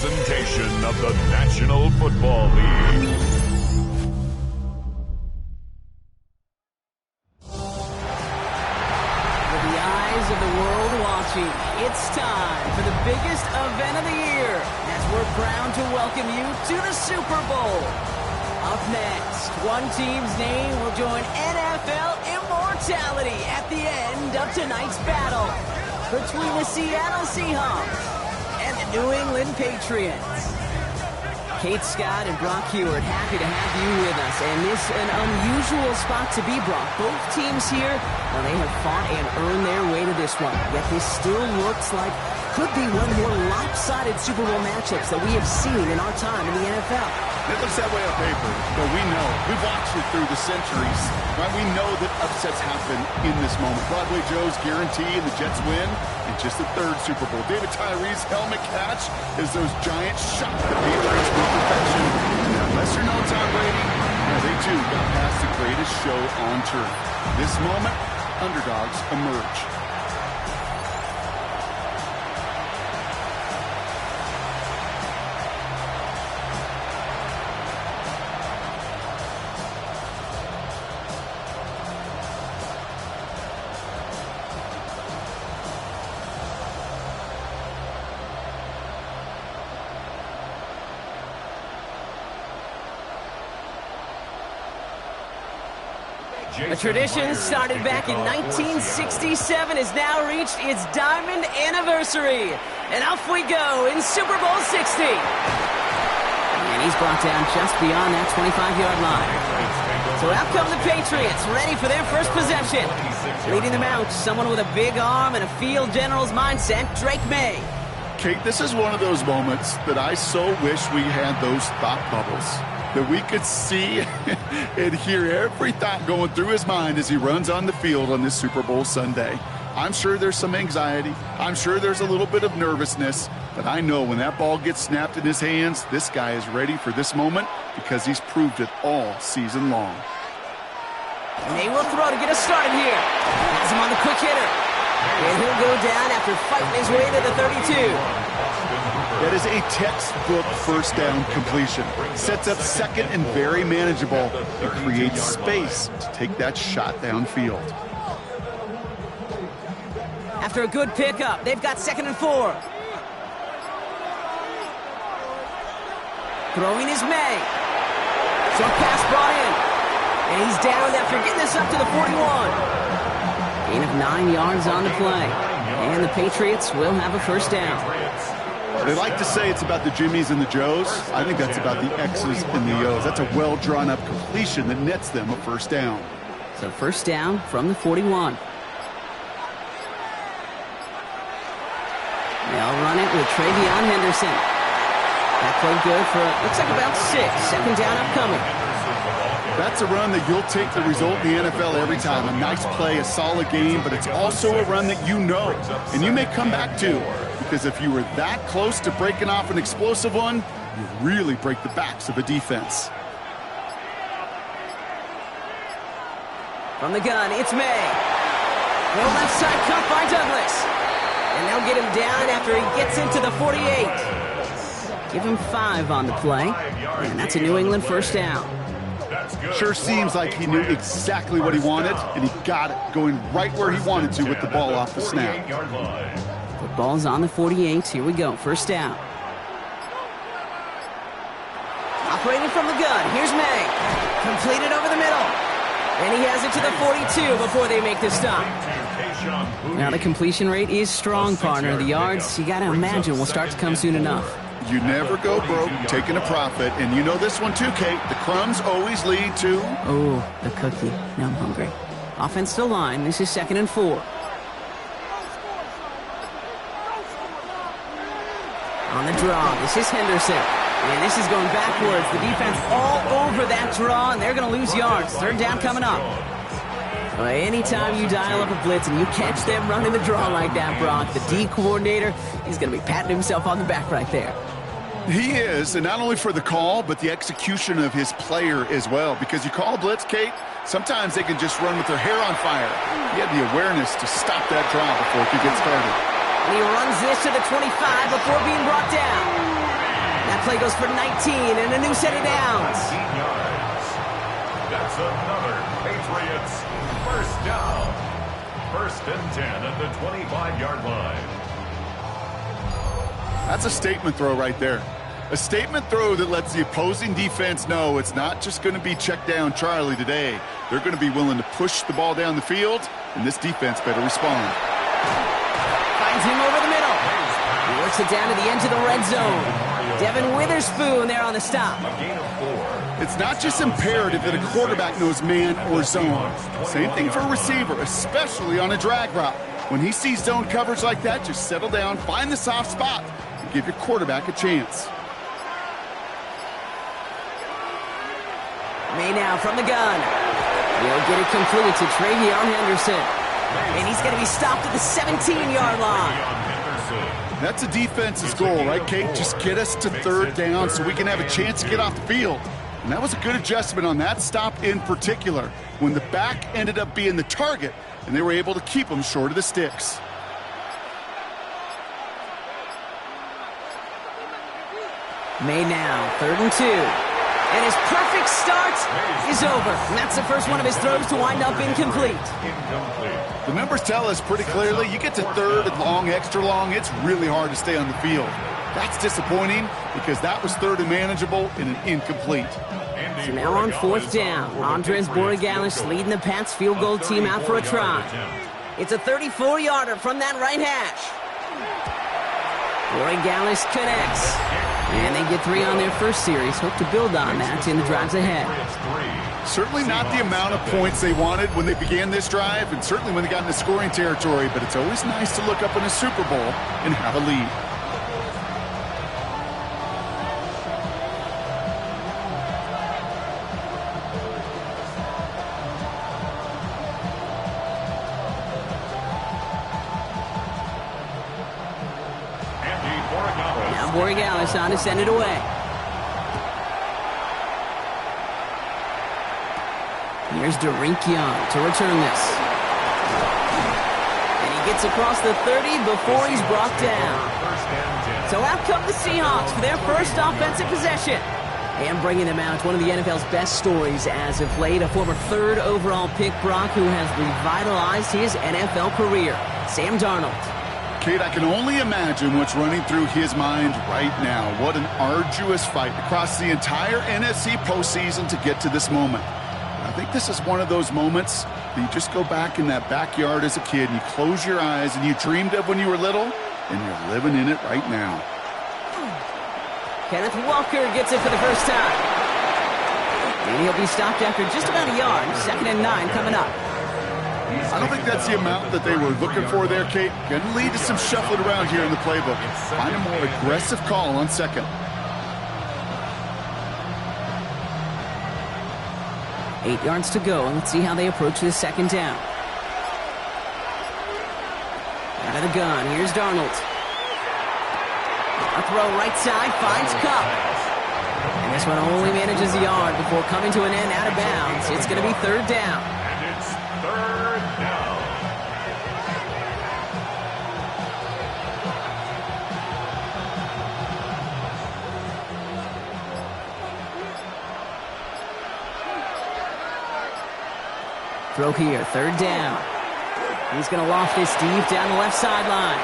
presentation of the National Football League. With the eyes of the world watching, it's time for the biggest event of the year as we're proud to welcome you to the Super Bowl. Up next, one team's name will join NFL immortality at the end of tonight's battle between the Seattle Seahawks and the New England Patriots. Kate Scott and Brock Heward, happy to have you with us. And this is an unusual spot to be, Brock. Both teams here, well, they have fought and earned their way to this one. Yet this still looks like could be one of the more lopsided Super Bowl matchups that we have seen in our time in the NFL. It looks that way on paper, but we know. We've watched it through the centuries, right? We know that upsets happen in this moment. Broadway Joe's guarantee and the Jets win in just the third Super Bowl. David Tyree's helmet catch is those giants shot the Patriots with perfection. And unless you're no Tom Brady, they too got past the greatest show on turf. This moment, underdogs emerge. A tradition started back in 1967 has now reached its diamond anniversary. And off we go in Super Bowl 60. And he's brought down just beyond that 25-yard line. So out come the Patriots, ready for their first possession. Leading them out, someone with a big arm and a field general's mindset, Drake May. Kate, this is one of those moments that I so wish we had those thought bubbles, that we could see and hear every thought going through his mind as he runs on the field on this Super Bowl Sunday. I'm sure there's some anxiety. I'm sure there's a little bit of nervousness, but I know when that ball gets snapped in his hands, this guy is ready for this moment because he's proved it all season long. May will throw to get us started here. Has him on the quick hitter. And he'll go down after fighting his way to the 32. That is a textbook first down completion. Sets up second and very manageable and creates space to take that shot downfield. After a good pickup, they've got 2nd and 4. Throwing is May. Short pass brought in. And he's down after getting this up to the 41. Gain of 9 yards on the play. And the Patriots will have a first down. They like to say it's about the Jimmies and the Joes. I think that's about the X's and the O's. That's a well-drawn-up completion that nets them a first down. So first down from the 41. They'll run it with Travion Henderson. That played good for, looks like about 6. Second down upcoming. That's a run that you'll take the result in the NFL every time. A nice play, a solid game, but it's also a run that you know and you may come back to. Because if you were that close to breaking off an explosive one, you really break the backs of a defense. From the gun, it's May. No left side cut by Douglas. And they'll get him down after he gets into the 48. Give him 5 on the play. And that's a New England first down. Sure seems like he knew exactly what he wanted, and he got it going right where he wanted to with the ball off the snap. The ball's on the 48. Here we go. First down. Operating from the gun. Here's May. Completed over the middle. And he has it to the 42 before they make the stop. Now the completion rate is strong, partner. The yards, you got to imagine, will start to come soon enough. You never go broke taking a profit, and you know this one too, Kate. The crumbs always lead to... Oh, the cookie. Now I'm hungry. Offense to line. This is 2nd and 4. On the draw, this is Henderson. And this is going backwards. The defense all over that draw, and they're going to lose yards. Third down coming up. Well, anytime you dial up a blitz and you catch them running the draw like that, Brock, the D coordinator, he's going to be patting himself on the back right there. He is, and not only for the call, but the execution of his player as well. Because you call a blitz, Kate, sometimes they can just run with their hair on fire. He had the awareness to stop that draw before it could get started. And he runs this to the 25 before being brought down. play goes for 19 and a new set of downs. 19 yards. That's another Patriots first down. 1st and 10 at the 25-yard line. That's a statement throw right there. A statement throw that lets the opposing defense know it's not just going to be check down Charlie today. They're going to be willing to push the ball down the field, and this defense better respond. Finds him over the middle. He works it down to the edge of the red zone. Devin Witherspoon there on the stop. A gain of 4. It's not just imperative that a quarterback knows man or zone. Same thing for a receiver, especially on a drag route. When he sees zone coverage like that, just settle down, find the soft spot, and give your quarterback a chance. May now from the gun. He'll get it complete to Travion Henderson. And he's going to be stopped at the 17-yard line. That's a defense's goal, right, Kate? Just get us to 3rd down so we can have a chance to get off the field. And that was a good adjustment on that stop in particular, when the back ended up being the target, and they were able to keep him short of the sticks. May now, 3rd and 2. And his perfect start is over. And that's the first one of his throws to wind up incomplete. The numbers tell us pretty clearly, you get to 3rd and long, extra long, it's really hard to stay on the field. That's disappointing because that was 3rd and manageable and an incomplete. So now on 4th down, Andres Borregalis leading the Pats field goal team out for a try. It's a 34-yarder from that right hash. Borregalis connects. And they get 3 on their first series. Hope to build on that in the drives ahead. Certainly not the amount of points they wanted when they began this drive, and certainly when they got into scoring territory, but it's always nice to look up in a Super Bowl and have a lead. Borregalis on to send it away. Here's Derek Young to return this. And he gets across the 30 before he's brought down. So out come the Seahawks for their first offensive possession. And bringing them out, one of the NFL's best stories as of late, a former 3rd overall pick, Brock, who has revitalized his NFL career, Sam Darnold. Kate, I can only imagine what's running through his mind right now. What an arduous fight across the entire NFC postseason to get to this moment. I think this is one of those moments that you just go back in that backyard as a kid and you close your eyes and you dreamed of when you were little, and you're living in it right now. Kenneth Walker gets it for the first time. And he'll be stopped after just about a yard. 2nd and 9 coming up. I don't think that's the amount that they were looking for there, Kate. Going to lead to some shuffling around here in the playbook. Find a more aggressive call on 2nd. 8 yards to go. Let's see how they approach this 2nd down. Out of the gun. Here's Darnold. A throw right side. Finds Cup. And this one only manages a yard before coming to an end out of bounds. It's going to be 3rd down. And it's 3rd down. Throw here, 3rd down. He's going to loft this deep down the left sideline.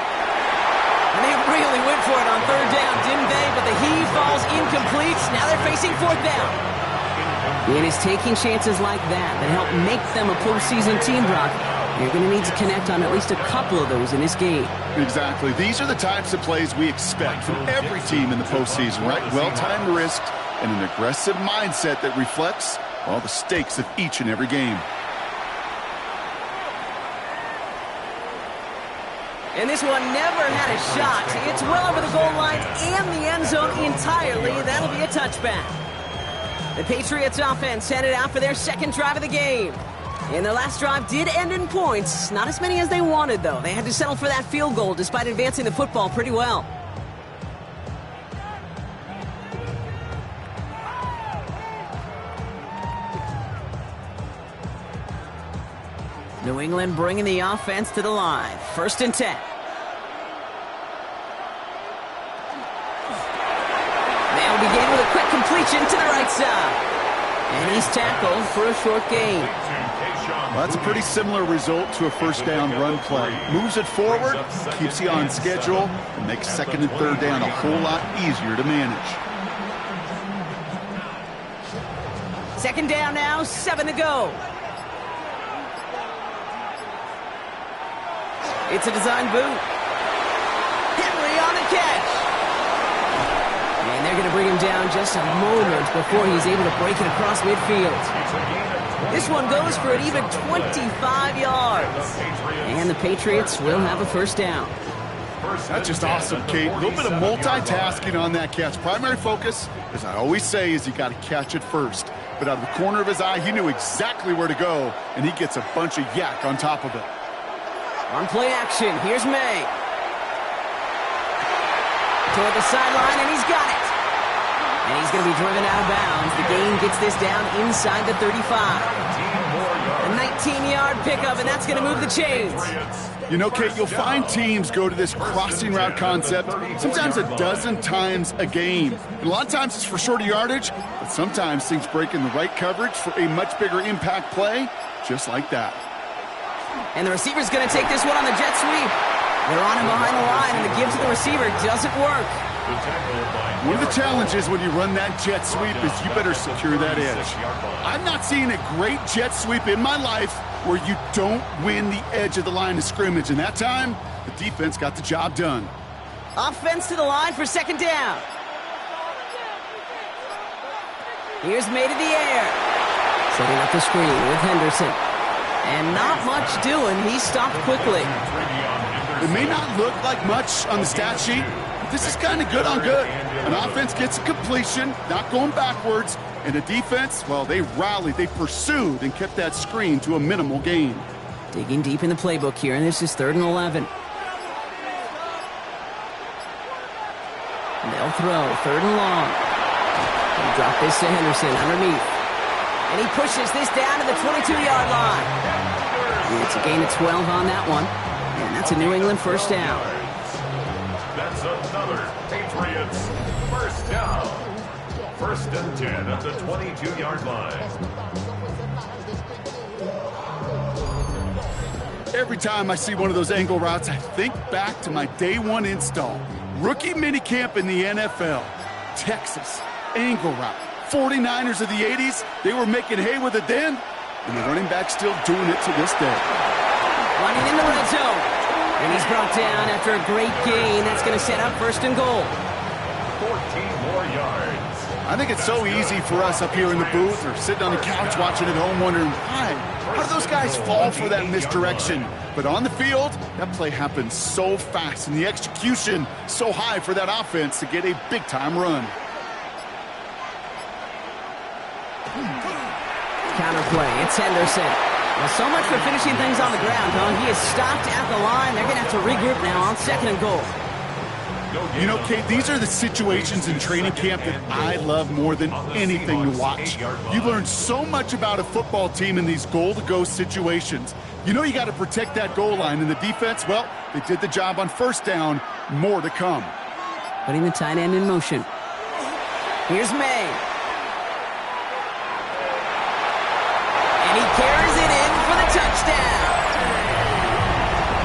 And they really went for it on 3rd down, didn't they? But the heave falls incomplete. Now they're facing 4th down. And it's taking chances like that help make them a postseason team, Brock. You're going to need to connect on at least a couple of those in this game. Exactly. These are the types of plays we expect from every team in the postseason, right? Well-timed risk and an aggressive mindset that reflects all the stakes of each and every game. And this one never had a shot. It's well over the goal line and the end zone entirely. That'll be a touchback. The Patriots offense headed out for their 2nd drive of the game. And their last drive did end in points. Not as many as they wanted, though. They had to settle for that field goal despite advancing the football pretty well. New England bringing the offense to the line. 1st and 10. They'll a quick completion to the right side. And he's tackled for a short gain. Well, that's a pretty similar result to a first down run play. Moves it forward, keeps you on schedule, and makes second and third down a whole lot easier to manage. Second down now, 7 to go. It's a design boot. Henry on the catch. And they're going to bring him down just a moment before he's able to break it across midfield. This one goes for an even 25 yards. And the Patriots will have a first down. That's just awesome, Kate. A little bit of multitasking on that catch. Primary focus, as I always say, is you got to catch it first. But out of the corner of his eye, he knew exactly where to go, and he gets a bunch of yak on top of it. On play action, here's May. Toward the sideline, and he's got it. And he's going to be driven out of bounds. The gain gets this down inside the 35. A 19-yard pickup, and that's going to move the chains. You know, Kate, you'll find teams go to this crossing route concept sometimes a dozen times a game. And a lot of times it's for shorter yardage, but sometimes things break in the right coverage for a much bigger impact play, just like that. And the receiver's going to take this one on the jet sweep. They're on him behind the line, and the give to the receiver doesn't work. One of the challenges when you run that jet sweep is you better secure that edge. I've not seen a great jet sweep in my life where you don't win the edge of the line of scrimmage. And that time, the defense got the job done. Offense to the line for second down. Here's May to the air. Setting up the screen with Henderson. And not much doing. He stopped quickly. It may not look like much on the stat sheet, but this is kind of good on good. An offense gets a completion, not going backwards, and the defense, well, they rallied, they pursued, and kept that screen to a minimal gain. Digging deep in the playbook here, and this is 3rd and 11. And they'll throw, 3rd and long. And drop this to Henderson underneath. And he pushes this down to the 22-yard line. And it's a gain of 12 on that one. And that's a New England first down. That's another Patriots first down. 1st and 10 at the 22-yard line. Every time I see one of those angle routes, I think back to my day one install. Rookie minicamp in the NFL. Texas, angle route. 49ers of the 80s, they were making hay with it then, and the running back's still doing it to this day. Running in the red zone. And he's brought down after a great gain. That's going to set up 1st and goal. 14 more yards. I think it's so easy for us up here in the booth or sitting on the couch watching at home wondering, how do those guys fall for that misdirection? But on the field, that play happens so fast and the execution so high for that offense to get a big-time run. Counterplay, it's Henderson. Well, so much for finishing things on the ground, huh? He is stopped at the line. They're going to have to regroup now on 2nd and goal. You know, Kate, these are the situations in training camp that I love more than anything to watch. You learn so much about a football team in these goal-to-go situations. You know you got to protect that goal line, and the defense, well, they did the job on 1st down. More to come. Putting the tight end in motion. Here's May. And he carries it in for the touchdown.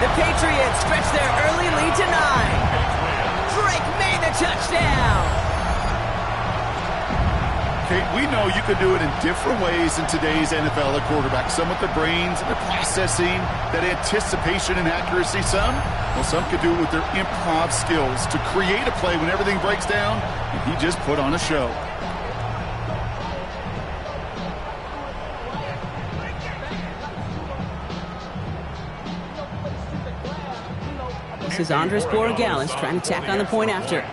The Patriots stretch their early lead to 9. Drake made the touchdown. Kate, we know you can do it in different ways in today's NFL at quarterback. Some with the brains and the processing, that anticipation and accuracy. Some could do it with their improv skills to create a play when everything breaks down, and he just put on a show. This is Andres Borregales trying to tack on the point after.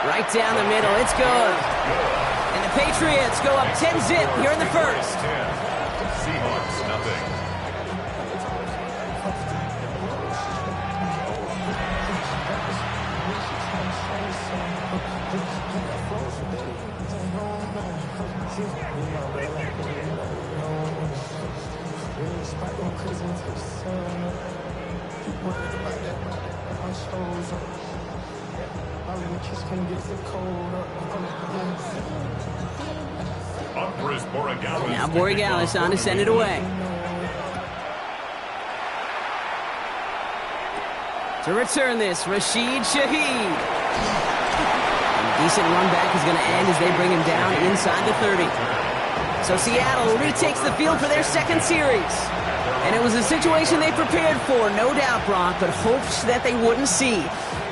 Right down the middle, it's good. And the Patriots go up 10-zip here in the first. Seahawks, nothing. Now Borregales on to send it away. To return this, Rashid Shaheed. And a decent run back is going to end as they bring him down inside the 30. So Seattle retakes the field for their second series. And it was a situation they prepared for, no doubt, Brock, but hopes that they wouldn't see.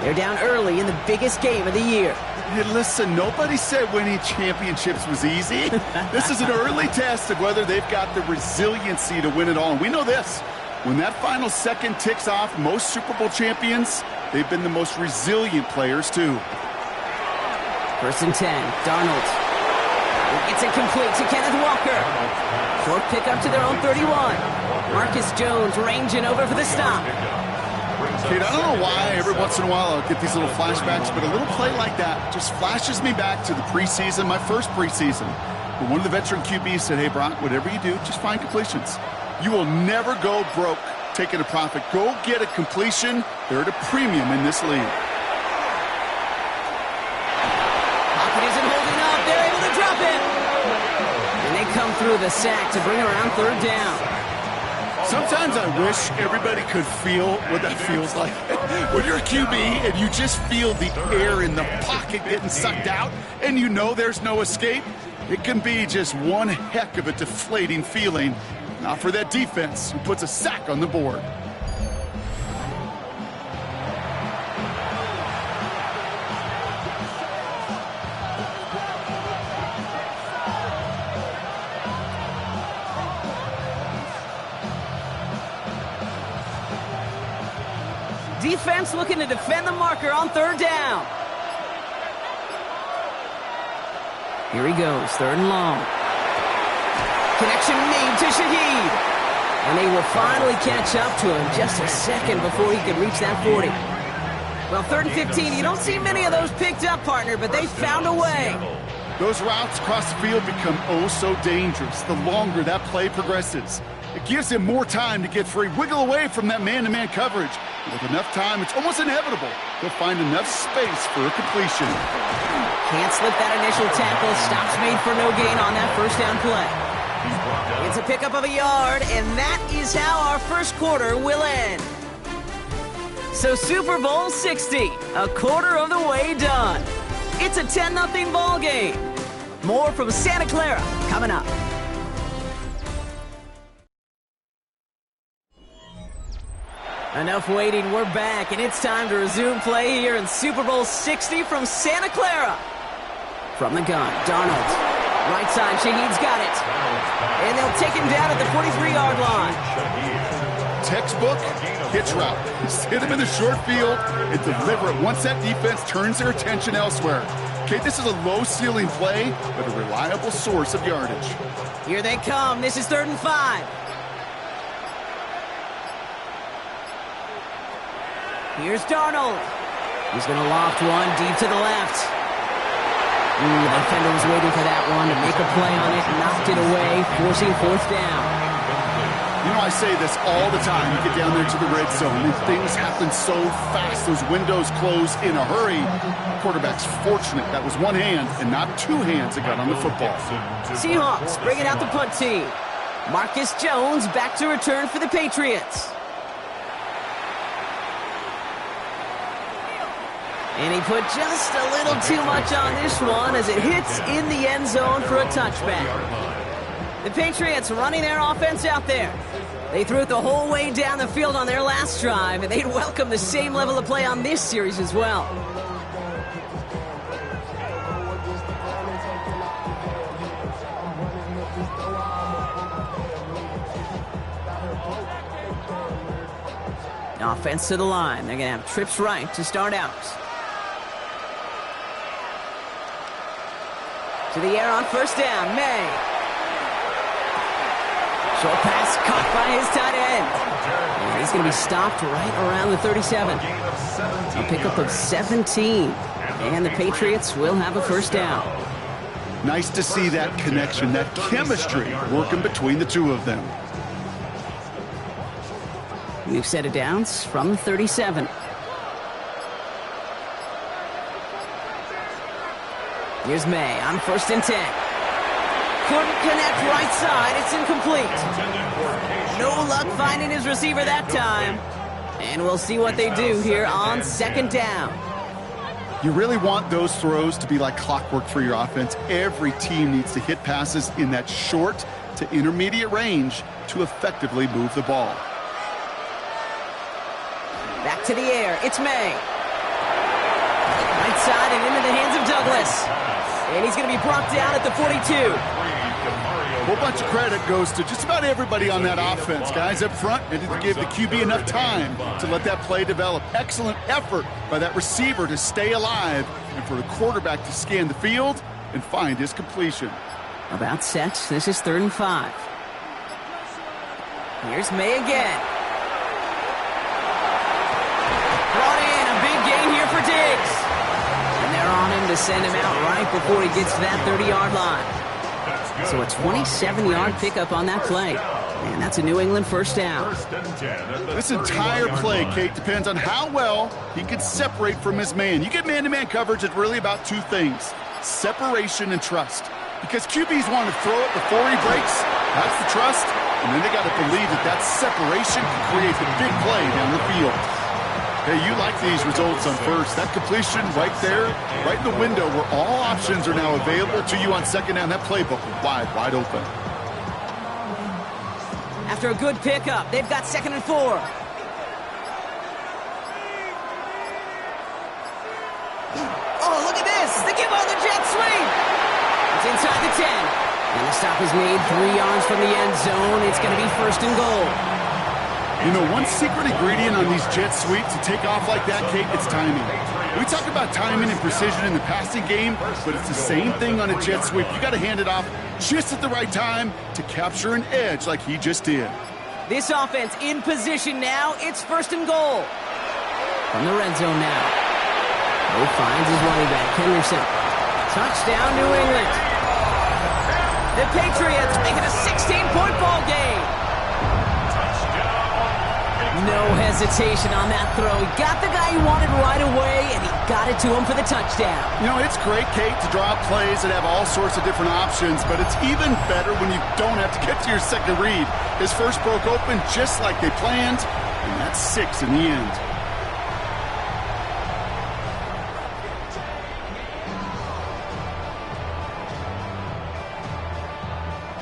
They're down early in the biggest game of the year. Hey, listen, nobody said winning championships was easy. This is an early test of whether they've got the resiliency to win it all. And we know this. When that final second ticks off, most Super Bowl champions, they've been the most resilient players, too. 1st and 10, Darnold. It's incomplete to Kenneth Walker. Short pickup to their own 31. Marcus Jones ranging over for the stop. Kate, I don't know why every once in a while I'll get these little flashbacks, but a little play like that just flashes me back to the preseason, my first preseason. But one of the veteran QBs said, hey, Brock, whatever you do, just find completions. You will never go broke taking a profit. Go get a completion. They're at a premium in this league. Pocket isn't holding up. They're able to drop it. And they come through the sack to bring around 3rd down. Sometimes I wish everybody could feel what that feels like. When you're a QB and you just feel the air in the pocket getting sucked out and you know there's no escape, it can be just one heck of a deflating feeling. Not for that defense who puts a sack on the board. Defense looking to defend the marker on 3rd down. Here he goes, 3rd and long. Connection made to Shaheed. And they will finally catch up to him just a second before he could reach that 40. Well, 3rd and 15, you don't see many of those picked up, partner, but they found a way. Those routes across the field become oh so dangerous the longer that play progresses. It gives him more time to get free, wiggle away from that man-to-man coverage. With enough time, it's almost inevitable he'll find enough space for a completion. Can't slip that initial tackle. Stops made for no gain on that 1st down play. It's a pickup of a yard, and that is how our 1st quarter will end. So Super Bowl 60, a quarter of the way done. It's a 10-0 ball game. More from Santa Clara coming up. Enough waiting, we're back, and it's time to resume play here in Super Bowl 60 from Santa Clara. From the gun, Darnold. Right side, Shaheed's got it. And they'll take him down at the 43-yard line. Textbook hitch route. Just hit him in the short field and deliver it once that defense turns their attention elsewhere. Okay, this is a low-ceiling play, but a reliable source of yardage. Here they come. This is 3rd and 5. Here's Darnold. He's going to loft one deep to the left. The defender was waiting for that one to make a play on it, knocked it away, forcing 4th down. You know, I say this all the time. You get down there to the red zone, and things happen so fast. Those windows close in a hurry. The quarterback's fortunate that was one hand and not 2 hands that got on the football. Seahawks bringing out the punt team. Marcus Jones back to return for the Patriots. And he put just a little too much on this one as it hits in the end zone for a touchback. The Patriots running their offense out there. They threw it the whole way down the field on their last drive, and they'd welcome the same level of play on this series as well. Offense to the line. They're going to have trips right to start out. To the air on 1st down, May. Short pass caught by his tight end. And he's going to be stopped right around the 37. A pickup of 17. And the Patriots will have a 1st down. Nice to see that connection, that chemistry working between the two of them. We've set it downs from the 37. Here's May on 1st and 10. Couldn't connect right side. It's incomplete. No luck finding his receiver that time. And we'll see what they do here on 2nd down. You really want those throws to be like clockwork for your offense. Every team needs to hit passes in that short to intermediate range to effectively move the ball. Back to the air. It's May. Right side and into the hands of Douglas. And he's going to be brought down at the 42. A whole bunch of credit goes to just about everybody on that offense. Guys up front needed to give the QB enough time to let that play develop. Excellent effort by that receiver to stay alive and for the quarterback to scan the field and find his completion. About set. This is 3rd and 5. Here's May again. Brought in. A big gain here for Diggs. And they're on him to send him out right before he gets to that 30-yard line. So a 27-yard pickup on that play. And that's a New England 1st down. This entire play, Kate, depends on how well he can separate from his man. You get man-to-man coverage, it's really about two things: separation and trust. Because QBs want to throw it before he breaks. That's the trust. And then they got to believe that that separation can create the big play down the field. Hey, you like these results on 1st. That completion right there, right in the window where all options are now available to you on 2nd down. That playbook wide open. After a good pickup, they've got 2nd and 4. Oh, look at this. They give on the jet sweep. It's inside the 10. And the stop is made 3 yards from the end zone. It's going to be 1st and goal. You know, one secret ingredient on these jet sweeps to take off like that, Kate, it's timing. We talk about timing and precision in the passing game, but it's the same thing on a jet sweep. You got to hand it off just at the right time to capture an edge like he just did. This offense in position now. It's 1st and goal. From the red zone now. Mo finds his running back, Henderson. Touchdown, New England. The Patriots make it a 16-point ball game. No hesitation on that throw. He got the guy he wanted right away, and he got it to him for the touchdown. You know, it's great, Kate, to draw up plays that have all sorts of different options, but it's even better when you don't have to get to your second read. His first broke open just like they planned, and that's 6 in the end.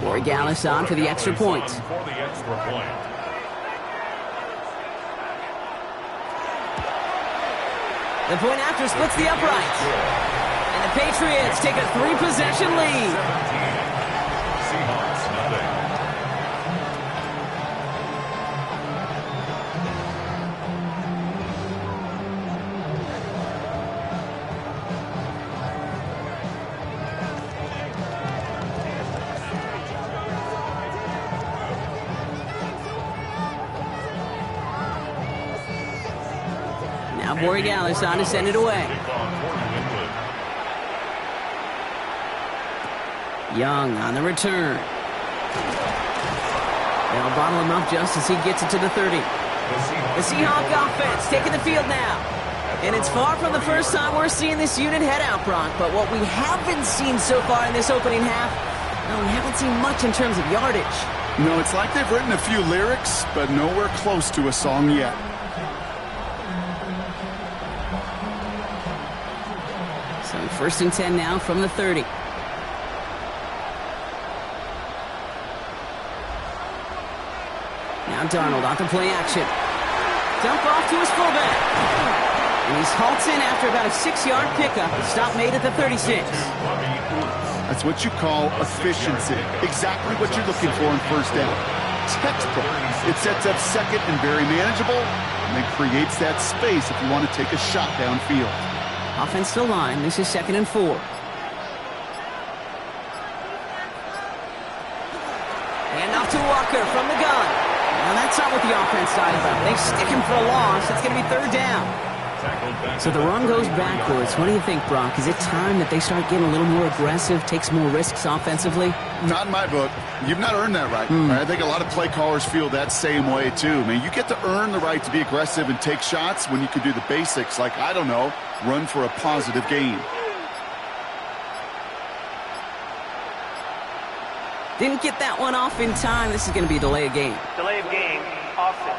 Borregales on for the extra point. The point after splits the upright. And the Patriots take a 3-possession lead. Seahawks, nothing. Borregales on to send it away. Young on the return. They'll bottle him up just as he gets it to the 30. The Seahawks offense taking the field now. And it's far from the first time we're seeing this unit head out, Brock. But what we haven't seen so far in this opening half, no, we haven't seen much in terms of yardage. No, it's like they've written a few lyrics, but nowhere close to a song yet. So 1st and 10 now from the 30. Now Darnold on to play action. Dump off to his fullback. And he's halted after about a 6-yard pickup. Stop made at the 36. That's what you call efficiency. Exactly what you're looking for in 1st down. Textbook. It sets up 2nd and very manageable, and then creates that space if you want to take a shot downfield. Offensive line, this is 2nd and 4. And off to Walker from the gun. Now that's not what the offense side about. They stick him for a loss. It's going to be 3rd down. So the run goes backwards. What do you think, Brock? Is it time that they start getting a little more aggressive, take some more risks offensively? Not in my book. You've not earned that right. I think a lot of play callers feel that same way, too. I mean, you get to earn the right to be aggressive and take shots when you can do the basics, like, I don't know, run for a positive gain. Didn't get that one off in time. This is going to be a delay of game. Delay of game, offense.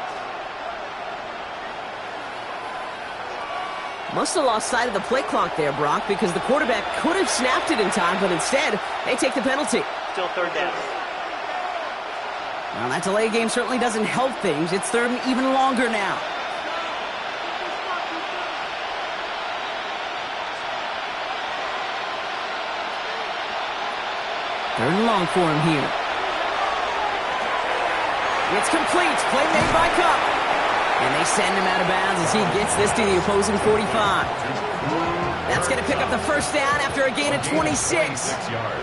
Must have lost sight of the play clock there, Brock, because the quarterback could have snapped it in time, but instead, they take the penalty. Still third down. Well, that delay game certainly doesn't help things. It's third and even longer now. Third and long for him here. It's complete. Play made by Cup. And they send him out of bounds as he gets this to the opposing 45. That's going to pick up the first down after a gain of 26.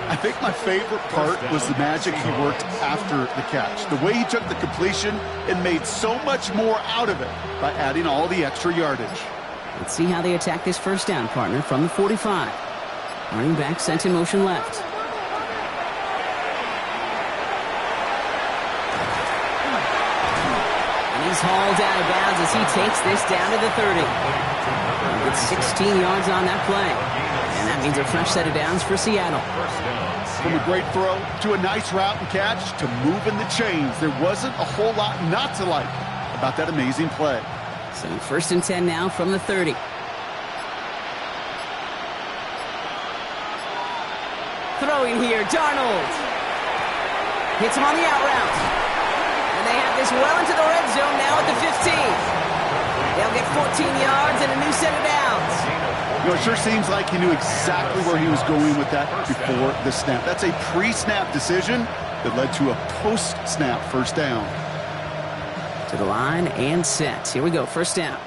I think my favorite part was the magic he worked after the catch. The way he took the completion and made so much more out of it by adding all the extra yardage. Let's see how they attack this first down, partner, from the 45. Running back sent in motion left. He's hauled out of bounds as he takes this down to the 30. He gets 16 yards on that play. And that means a fresh set of downs for Seattle. From a great throw to a nice route and catch to moving the chains, there wasn't a whole lot not to like about that amazing play. So first and 10 now from the 30. Throwing here, Darnold. Hits him on the out route. And they have this well into the red zone now at the 15. They'll get 14 yards and a new set of downs. You know, it sure seems like he knew exactly where he was going with that before the snap. That's a pre-snap decision that led to a post-snap first down. To the line and set. Here we go, first down.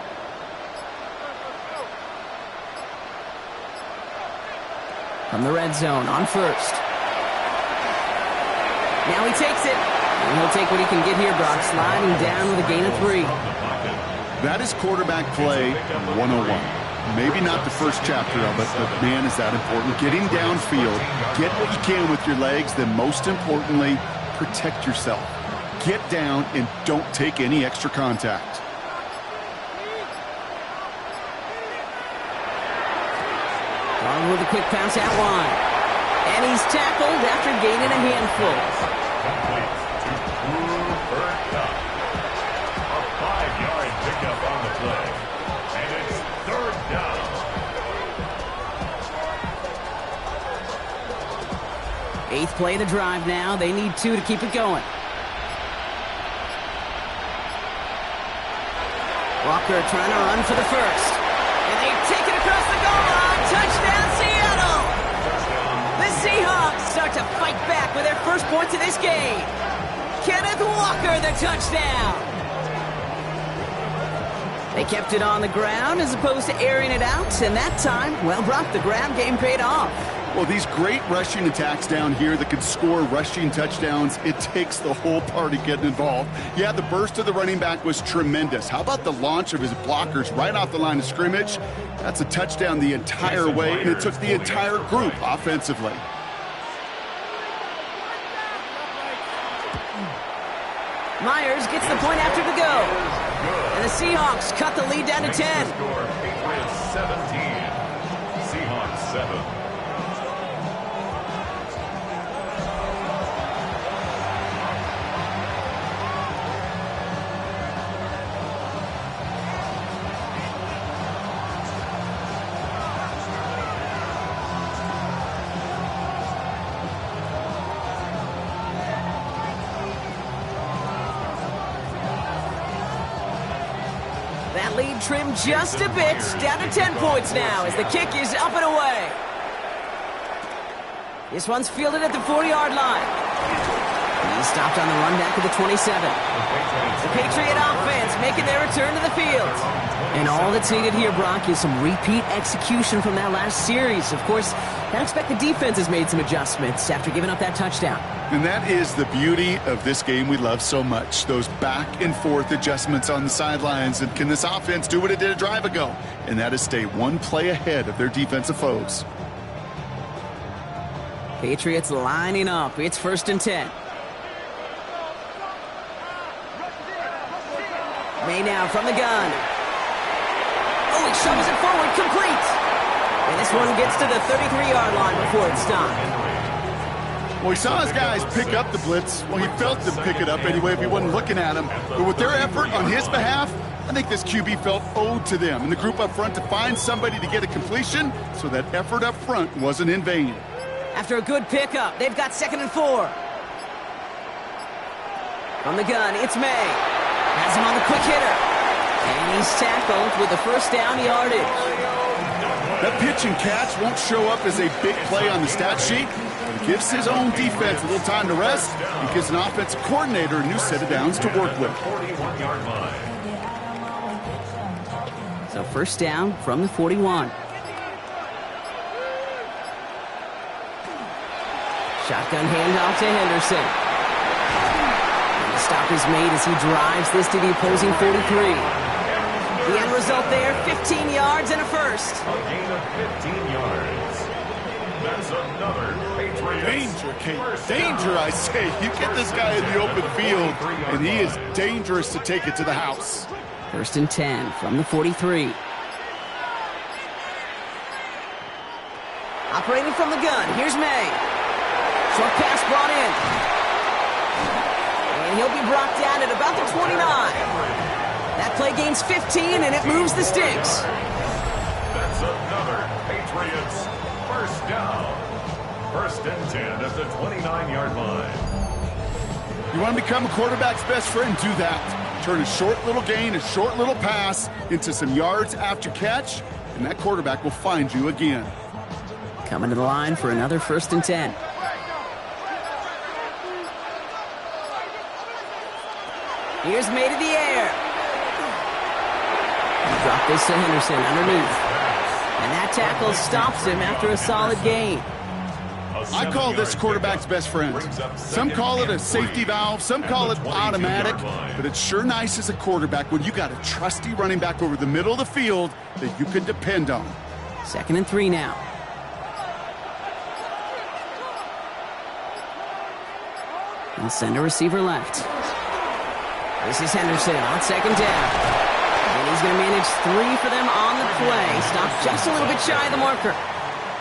From the red zone on first. Now he takes it. And he'll take what he can get here, Brock. Sliding down with a gain of 3. That is quarterback play 101. Maybe not the first chapter of it, but man, is that important. Getting downfield, get what you can with your legs, then most importantly, protect yourself. Get down and don't take any extra contact. On with a quick pass out wide. And he's tackled after gaining a handful. A 5-yard pickup on the play. And it's third down. 8th play of the drive now. They need 2 to keep it going. Walker trying to run for the first. And they take it across the goal line. Touchdown, Seattle! The Seahawks start to fight back with their first points of this game. Kenneth Walker, the touchdown. They kept it on the ground as opposed to airing it out. And that time, well, Brock, the ground game paid off. Well, these great rushing attacks down here that could score rushing touchdowns, it takes the whole party getting involved. Yeah, the burst of the running back was tremendous. How about the launch of his blockers right off the line of scrimmage? That's a touchdown the entire way, and it took the entire group offensively. Myers gets the point after the go. And the Seahawks cut the lead down to 10. Patriots 17. Seahawks 7. That lead trimmed just a bit, down to 10 points now as the kick is up and away. This one's fielded at the 40-yard line. He's stopped on the run back of the 27. The Patriot offense making their return to the field. And all that's needed here, Brock, is some repeat execution from that last series. Of course, I expect the defense has made some adjustments after giving up that touchdown. And that is the beauty of this game we love so much. Those back and forth adjustments on the sidelines. And can this offense do what it did a drive ago? And that is stay one play ahead of their defensive foes. Patriots lining up. It's first and 10. May now from the gun. Oh, he shovels it forward, complete. And this one gets to the 33-yard line before it's stopped. Well, he saw his guys pick up the blitz. Well, he felt them pick it up anyway if he wasn't looking at him. But with their effort on his behalf, I think this QB felt owed to them and the group up front to find somebody to get a completion, so that effort up front wasn't in vain. After a good pickup, they've got 2nd and 4. From the gun, it's May. Has him on the quick hitter. And he's tackled with the first down yardage. That pitch and catch won't show up as a big play on the stat sheet, but it gives his own defense a little time to rest and gives an offensive coordinator a new set of downs to work with. So first down from the 41. Shotgun handoff to Henderson. And the stop is made as he drives this to the opposing 43. The end result there, 15 yards and a first. A gain of 15 yards. That's another Patriots. Danger, Kate. Danger, I say. You get this guy in the open field, and he is dangerous to take it to the house. 1st and 10 from the 43. Operating from the gun, here's May. Short pass brought in. And he'll be brought down at about the 29. That play gains 15, and it moves the sticks. That's another Patriots first down. 1st and 10 at the 29-yard line. You want to become a quarterback's best friend? Do that. Turn a short little gain, a short little pass into some yards after catch, and that quarterback will find you again. Coming to the line for another 1st and 10. Here's May to the air. Drop this to Henderson underneath. And that tackle stops him after a solid gain. I call this quarterback's best friend. Some call it a safety valve, some call it automatic, but it's sure nice as a quarterback when you got a trusty running back over the middle of the field that you can depend on. 2nd and 3 now. And send a receiver left. This is Henderson on 2nd down. And he's going to manage 3 for them on the play. Stopped just a little bit shy of the marker.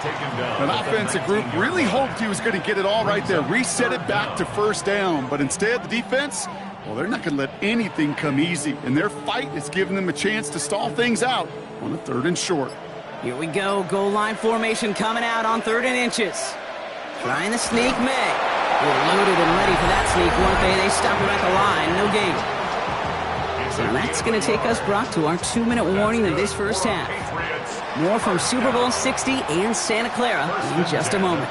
An offensive group really hoped he was going to get it all right there, reset it back to 1st down. But instead, the defense, well, they're not going to let anything come easy. And their fight is giving them a chance to stall things out on a 3rd and short. Here we go. Goal line formation coming out on 3rd and inches. Trying to sneak May. They're loaded and ready for that sneak, weren't they? They stop him at the line. No gain. So that's going to take us, Brock, to our 2-minute warning of this first half. More from Super Bowl 60 and Santa Clara in just a moment.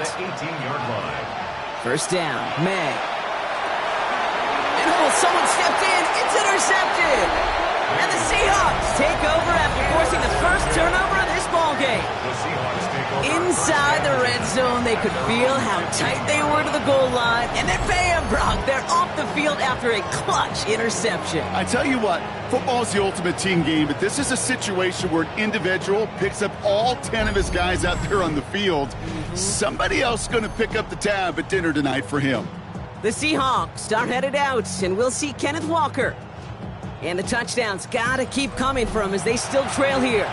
1st down, May. And someone stepped in. It's intercepted. And the Seahawks take over after forcing the first turnover of this ballgame. Inside the red zone, they could feel how tight they were to the goal line. And then bam, Brock, they're off the field after a clutch interception. I tell you what, football's the ultimate team game, but this is a situation where an individual picks up all 10 of his guys out there on the field. Somebody else is going to pick up the tab at dinner tonight for him. The Seahawks are headed out, and we'll see Kenneth Walker. And the touchdowns got to keep coming for him as they still trail here.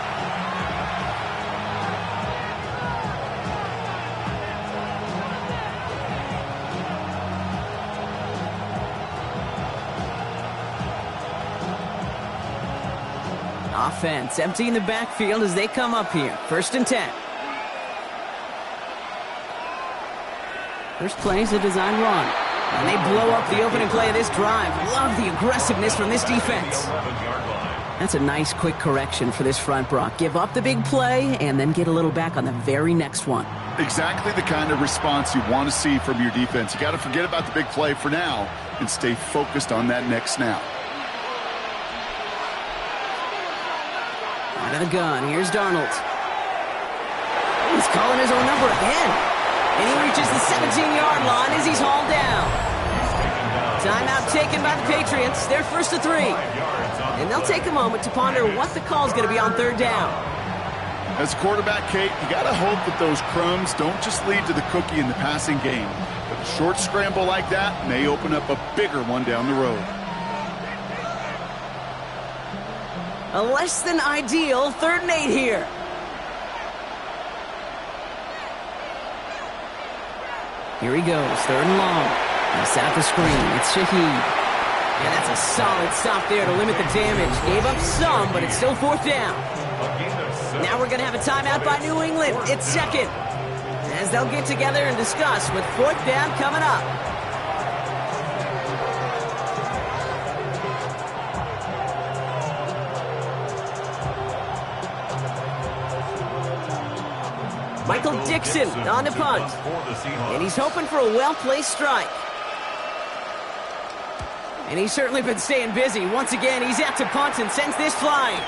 Offense emptying the backfield as they come up here. 1st and 10. First play is a design run. And they blow up the opening play of this drive. Love the aggressiveness from this defense. That's a nice quick correction for this front, Brock. Give up the big play and then get a little back on the very next one. Exactly the kind of response you want to see from your defense. You got to forget about the big play for now and stay focused on that next snap. Out of the gun, here's Darnold. He's calling his own number again. And he reaches the 17-yard line as he's hauled down. Timeout taken by the Patriots. They're 1st to 3. And they'll take a moment to ponder what the call's going to be on 3rd down. As a quarterback, Kate, you got to hope that those crumbs don't just lead to the cookie in the passing game. But a short scramble like that may open up a bigger one down the road. A less than ideal 3rd and 8 here. Here he goes, 3rd and long. He'll set up a screen. It's Shaheed. And that's a solid stop there to limit the damage. Gave up some, but it's still 4th down. Now we're going to have a timeout by New England. It's 2nd. As they'll get together and discuss with 4th down coming up. Michael Dixon on the punt. And he's hoping for a well-placed strike. And he's certainly been staying busy. Once again, he's out to punt and sends this flying.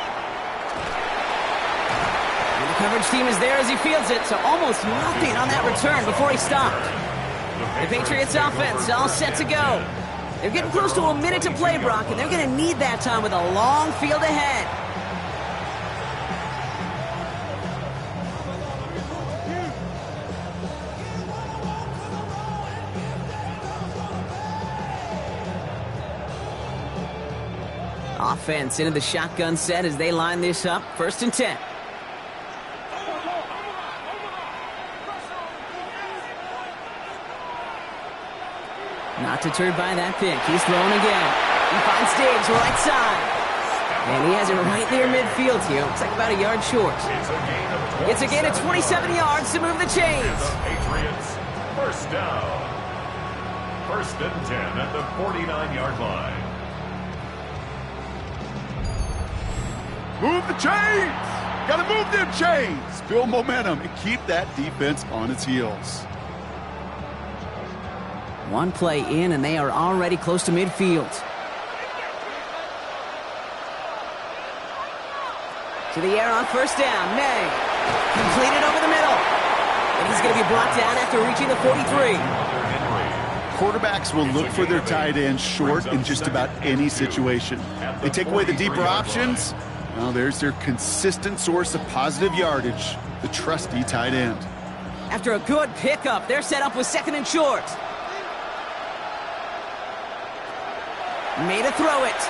And the coverage team is there as he fields it, so almost nothing on that return before he stopped. The Patriots offense all set to go. They're getting close to a minute to play, Brock, and they're going to need that time with a long field ahead. Offense into the shotgun set as they line this up. 1st and 10. Not deterred by that pick. He's throwing again. He finds Diggs right side. And he has it right near midfield here. Looks like about a yard short. It's a gain of 27 yards to move the chains. Patriots, 1st down. 1st and 10 at the 49-yard line. Move the chains! Gotta move them chains! Build momentum and keep that defense on its heels. One play in, and they are already close to midfield. To the air on 1st down. May. Completed over the middle. And he's going to be brought down after reaching the 43. Quarterbacks will look for their tight end short in just about any situation. They take away the deeper options. Well, there's their consistent source of positive yardage, the trusty tight end. After a good pickup, they're set up with 2nd and short. Made a throw it.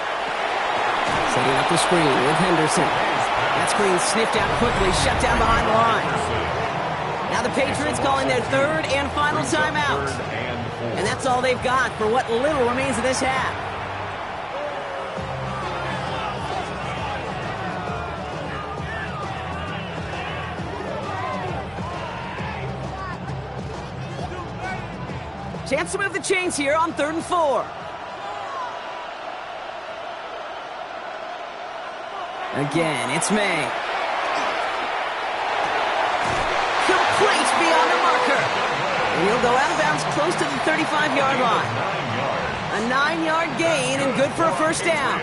Setting up the screen with Henderson. That screen sniffed out quickly, shut down behind the line. Now the Patriots calling their 3rd and final timeout. And that's all they've got for what little remains of this half. Chance to move the chains here on 3rd and 4. Again, it's May. Complete beyond the marker. And he'll go out of bounds close to the 35-yard line. A 9-yard gain and good for a 1st down.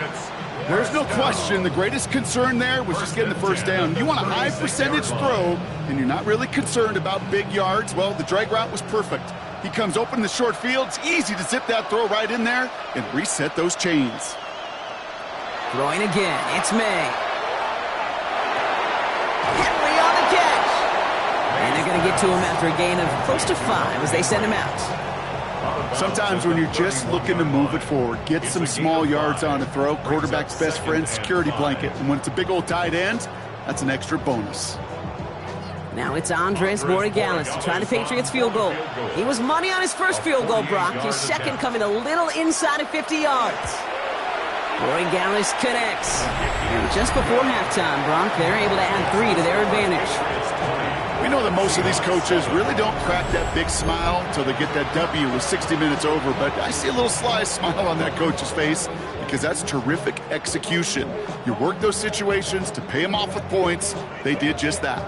There's no question the greatest concern there was just getting the 1st down. You want a high percentage throw, and you're not really concerned about big yards. Well, the drag route was perfect. He comes open in the short field. It's easy to zip that throw right in there and reset those chains. Throwing again. It's May. Henry on the catch. And they're going to get to him after a gain of close to 5 as they send him out. Sometimes when you're just looking to move it forward, get some small yards on a throw, quarterback's best friend, security blanket. And when it's a big old tight end, that's an extra bonus. Now it's Andres Borregales to try the Patriots field goal. He was money on his first field goal, Brock. His second coming a little inside of 50 yards. Borregales connects. And just before halftime, Brock, they're able to add 3 to their advantage. We know that most of these coaches really don't crack that big smile until they get that W with 60 minutes over, but I see a little sly smile on that coach's face because that's terrific execution. You work those situations to pay them off with points. They did just that.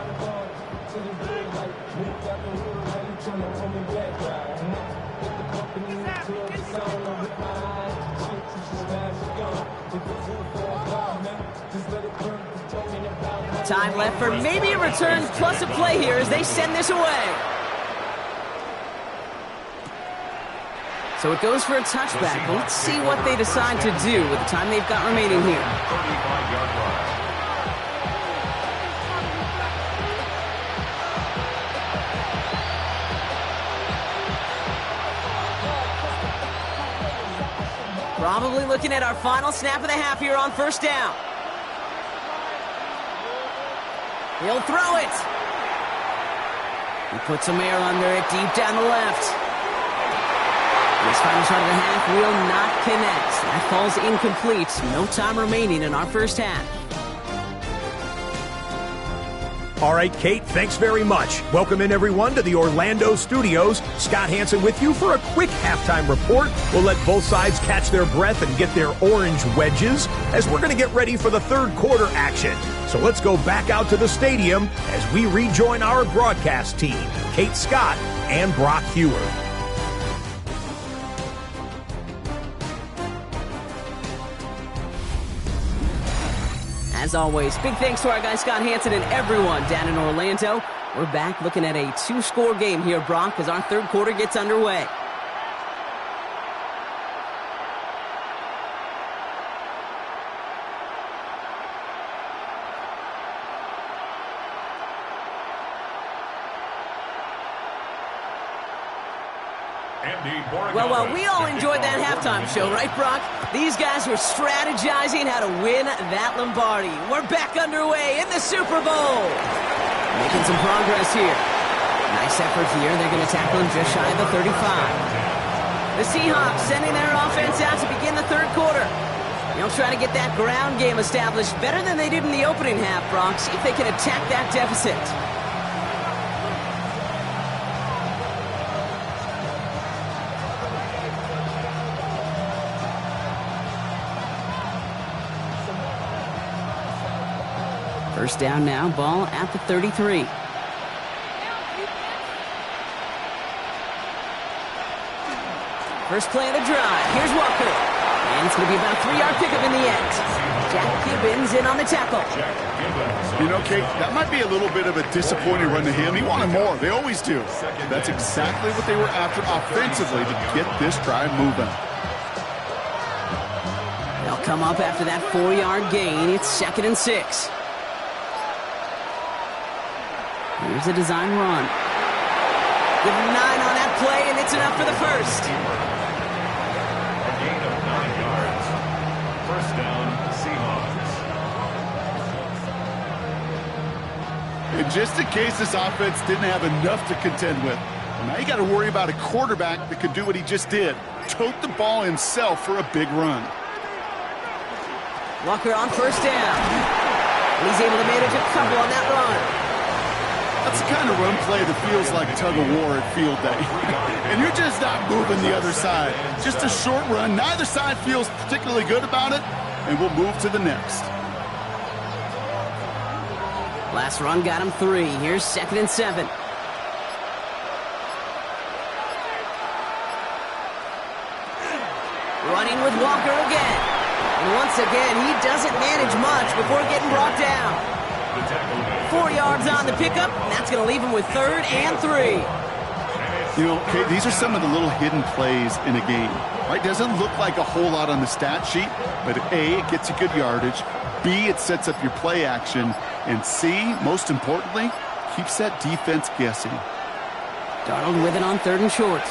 Time left for maybe a return plus a play here as they send this away. So it goes for a touchback. But let's see what they decide to do with the time they've got remaining here. 35-yard line. Probably looking at our final snap of the half here on 1st down. He'll throw it. He puts some air under it deep down the left. This final shot of the half will not connect. That falls incomplete. No time remaining in our first half. All right, Kate, thanks very much. Welcome in, everyone, to the Orlando studios. Scott Hansen with you for a quick halftime report. We'll let both sides catch their breath and get their orange wedges as we're going to get ready for the third quarter action. So let's go back out to the stadium as we rejoin our broadcast team, Kate Scott and Brock Hewer. As always, big thanks to our guy Scott Hansen and everyone down in Orlando. We're back looking at a two-score game here, Brock, as our third quarter gets underway. Well, we all enjoyed that halftime show, right, Brock? These guys were strategizing how to win that Lombardi. We're back underway in the Super Bowl. Making some progress here. Nice effort here. They're going to tackle him just shy of the 35. The Seahawks sending their offense out to begin the third quarter. They'll try to get that ground game established better than they did in the opening half, Brock. See if they can attack that deficit. First down now, ball at the 33. First play of the drive. Here's Walker. And it's going to be about a 3-yard pickup in the end. Jack Gibbons in on the tackle. You know, Kate, that might be a little bit of a disappointing run to him. He wanted more. They always do. That's exactly what they were after offensively to get this drive moving. They'll come up after that 4-yard gain. It's 2nd and 6. Here's a design run. Give him 9 on that play, and it's enough for the first. A gain of 9 yards. First down, Seahawks. And just in case this offense didn't have enough to contend with, now you got to worry about a quarterback that could do what he just did. Tote the ball himself for a big run. Walker on first down. He's able to manage a couple on that run. That's the kind of run play that feels like tug-of-war at field day. And you're just not moving the other side. Just a short run. Neither side feels particularly good about it, and we'll move to the next. Last run got him 3. Here's 2nd and 7. Running with Walker again. And once again, he doesn't manage much before getting brought down. 4 yards on the pickup, and that's going to leave him with 3rd and 3. You know, Kate, these are some of the little hidden plays in a game. Right? Doesn't look like a whole lot on the stat sheet, but A, it gets you good yardage. B, it sets up your play action. And C, most importantly, keeps that defense guessing. Darnold with it on 3rd and short.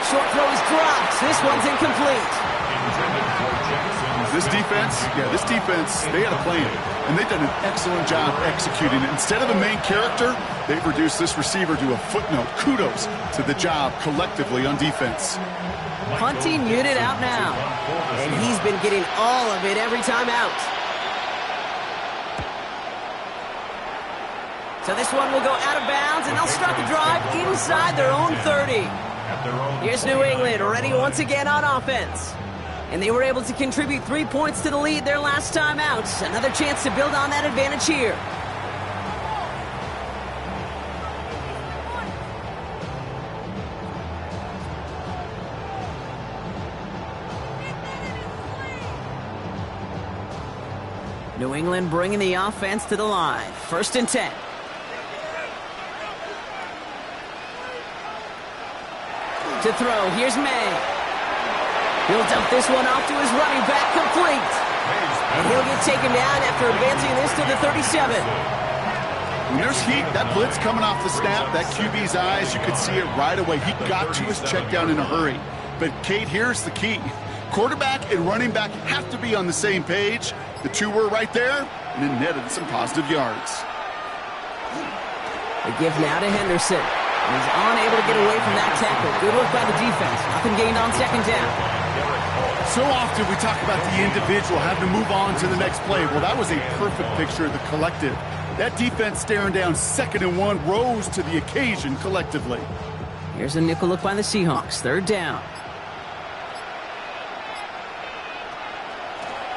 Short throw is dropped. This one's incomplete. This defense, they had a plan, and they've done an excellent job executing it. Instead of a main character, they've reduced this receiver to a footnote. Kudos to the job collectively on defense. Punting unit out now, and he's been getting all of it every time out. So this one will go out of bounds, and they'll start the drive inside their own 30. Here's New England ready once again on offense. And they were able to contribute 3 points to the lead their last time out. Another chance to build on that advantage here. New England bringing the offense to the line. 1st and 10. To throw, here's May. He'll dump this one off to his running back, complete. And he'll get taken down after advancing this to the 37. When there's heat, that blitz coming off the snap, that QB's eyes, you could see it right away. He got to his check down in a hurry. But, Kate, here's the key. Quarterback and running back have to be on the same page. The two were right there, and it netted some positive yards. The give now to Henderson. He's unable to get away from that tackle. Good work by the defense. Nothing gained on second down. So often we talk about the individual having to move on to the next play. Well, that was a perfect picture of the collective. That defense staring down 2nd and 1 rose to the occasion collectively. Here's a nickel look by the Seahawks. 3rd down.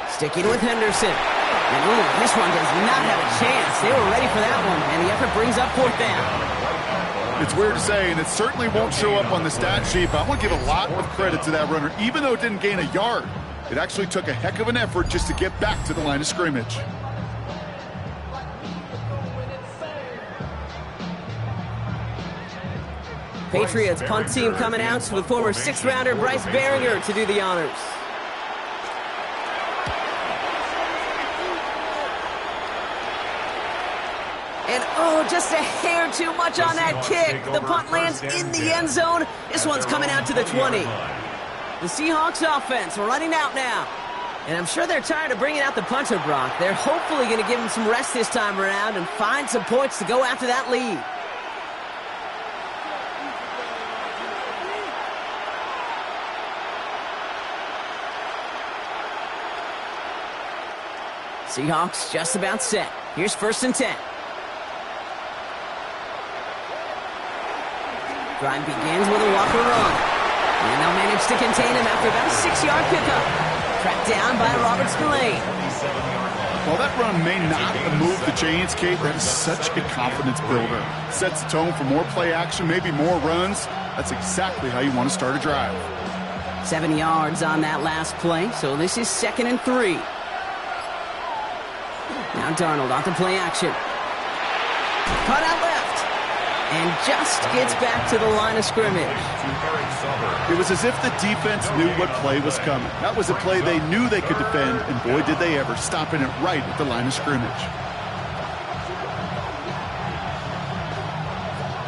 Sticking with Henderson. And this one does not have a chance. They were ready for that one, and the effort brings up 4th down. It's weird to say, and it certainly won't show up on the stat sheet, but I want to give a lot of credit to that runner. Even though it didn't gain a yard, it actually took a heck of an effort just to get back to the line of scrimmage. Patriots punt team coming out with former 6th-rounder Bryce Baringer to do the honors. And just a hair too much on that kick. The punt lands in the end zone. This one's coming out to the 20. The Seahawks offense running out now. And I'm sure they're tired of bringing out the punter, Brock. They're hopefully going to give him some rest this time around and find some points to go after that lead. Seahawks just about set. Here's 1st and 10. Drive begins with a walker run. And they'll manage to contain him after about a 6-yard pickup. Tracked down by Robert Spillane. While that run may not have moved the chains, Kate, that is such a confidence builder. Sets the tone for more play action, maybe more runs. That's exactly how you want to start a drive. 7 yards on that last play, so this is 2nd and 3. Now Darnold off the play action. Cut out left. And just gets back to the line of scrimmage. It was as if the defense knew what play was coming. That was a play they knew they could defend, and boy, did they ever, stopping it right at the line of scrimmage.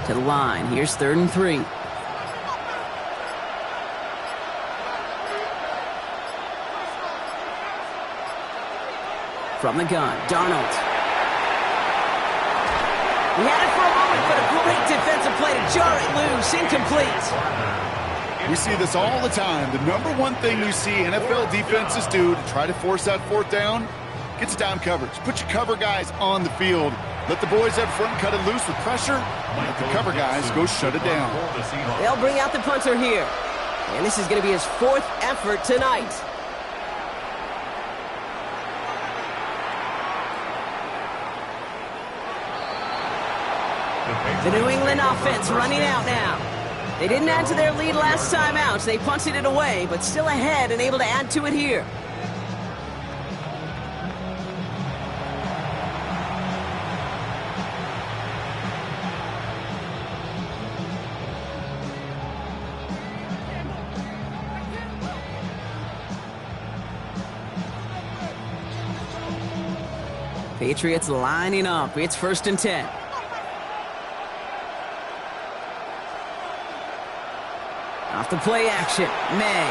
To the line. Here's 3rd and 3. From the gun, Darnold. He had it for a moment, but a great defensive play to jar it loose. Incomplete. We see this all the time. The number one thing you see NFL defenses do to try to force that 4th down, get to down coverage. Put your cover guys on the field. Let the boys up front cut it loose with pressure. Let the cover guys go shut it down. They'll bring out the punter here. And this is going to be his 4th effort tonight. The New England offense running out now. They didn't add to their lead last time out. They punted it away, but still ahead and able to add to it here. Patriots lining up. It's 1st and 10. Off the play action, May.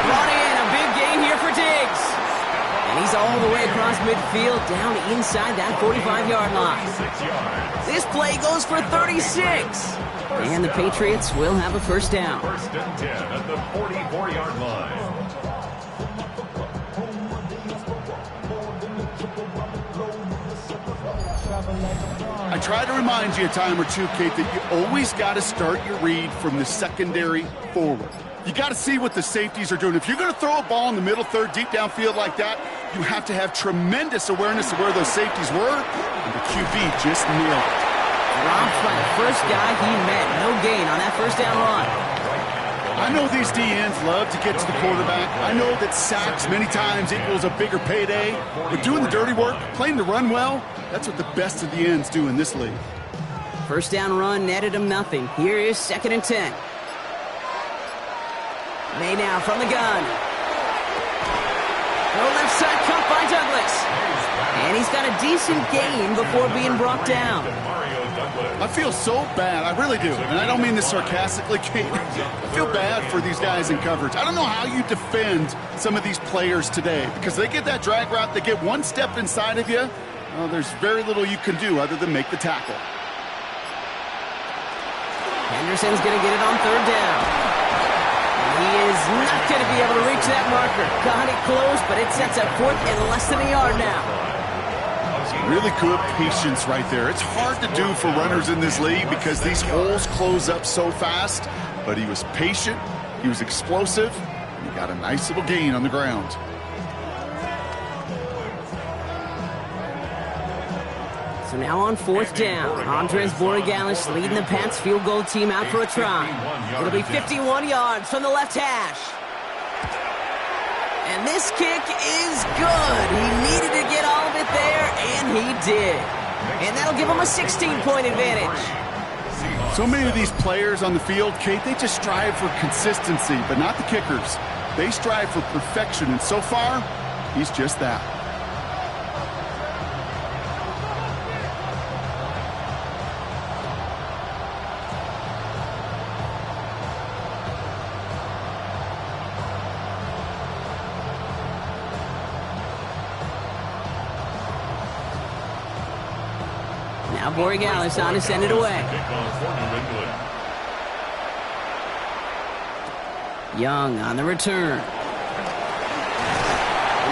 Brought in, a big gain here for Diggs. And he's all the way across midfield, down inside that 45-yard line. This play goes for 36. And the Patriots will have a 1st down. 1st and 10 at the 44-yard line. I try to remind you a time or two, Kate, that you always got to start your read from the secondary forward. You got to see what the safeties are doing. If you're going to throw a ball in the middle third, deep downfield like that, you have to have tremendous awareness of where those safeties were, and the QB just nailed it. Dropped by the first guy he met. No gain on that 1st down run. I know these DNs love to get to the quarterback. I know that sacks many times equals a bigger payday. But doing the dirty work, playing the run well, that's what the best of the ends do in this league. 1st down run netted him nothing. Here is 2nd and 10. May now from the gun. No left side cut by Douglas. And he's got a decent gain before being brought down. I feel so bad. I really do. And I don't mean this sarcastically, Kate. I feel bad for these guys in coverage. I don't know how you defend some of these players today because they get that drag route, they get one step inside of you. Well, there's very little you can do other than make the tackle. Henderson's going to get it on third down. He is not going to be able to reach that marker. Got it close, but it sets up fourth and less than a yard now. Really good patience right there. It's hard to do for runners in this league because these holes close up so fast. But he was patient, he was explosive, and he got a nice little gain on the ground. So now on fourth down, Andres Borregales leading the Pats field goal team out for a try. It'll be 51 yards from the left hash. And this kick is good. He needed to get all of it there, and he did. And that'll give him a 16-point advantage. So many of these players on the field, Kate, they just strive for consistency, but not the kickers. They strive for perfection, and so far, he's just that. Now Borregales on to send it away. Young on the return. And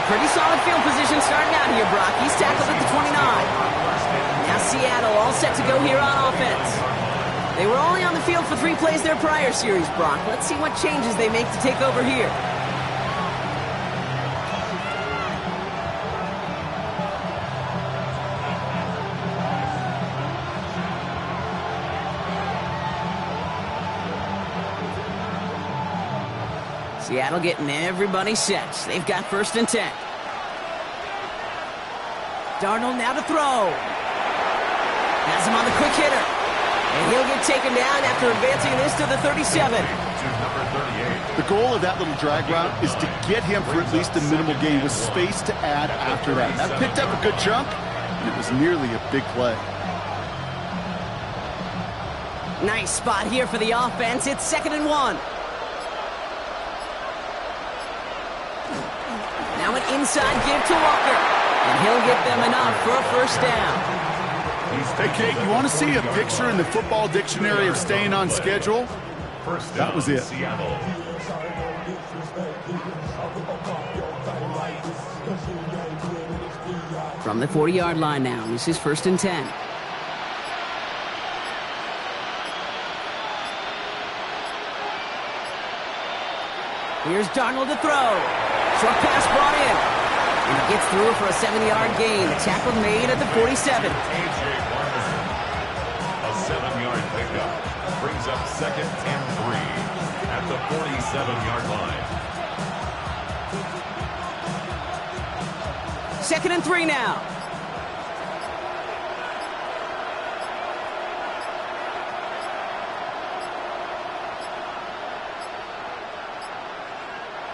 pretty solid field position starting out here, Brock. He's tackled at the 29. Now Seattle all set to go here on offense. They were only on the field for 3 plays their prior series, Brock. Let's see what changes they make to take over here. Seattle getting everybody set. They've got 1st and 10. Darnold now to throw. Has him on the quick hitter. And he'll get taken down after advancing this to the 37. The goal of that little drag route is to get him for at least a minimal gain with space to add after that. That picked up a good chunk, and it was nearly a big play. Nice spot here for the offense. It's 2nd and 1. Now an inside give to Walker. And he'll get them enough for a 1st down. Hey, Kate, you want to see a picture in the football dictionary of staying on schedule? That was it. From the 40-yard line now, this is 1st and 10. Here's Darnold to throw. Short pass brought in. And he gets through for a 7-yard gain. The tackle made at the 47. A 7-yard pickup brings up 2nd and 3 at the 47-yard line. 2nd and 3 now.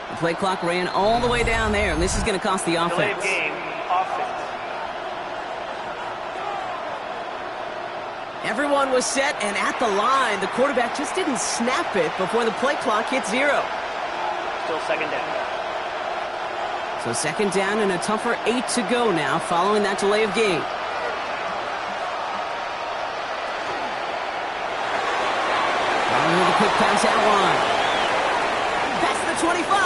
The play clock ran all the way down there, and this is going to cost the offense. Delay of game, offense. Everyone was set and at the line. The quarterback just didn't snap it before the play clock hit 0. Still 2nd down. So 2nd down and a tougher 8 to go now following that delay of game. Following with a quick pass out line. Past the 25.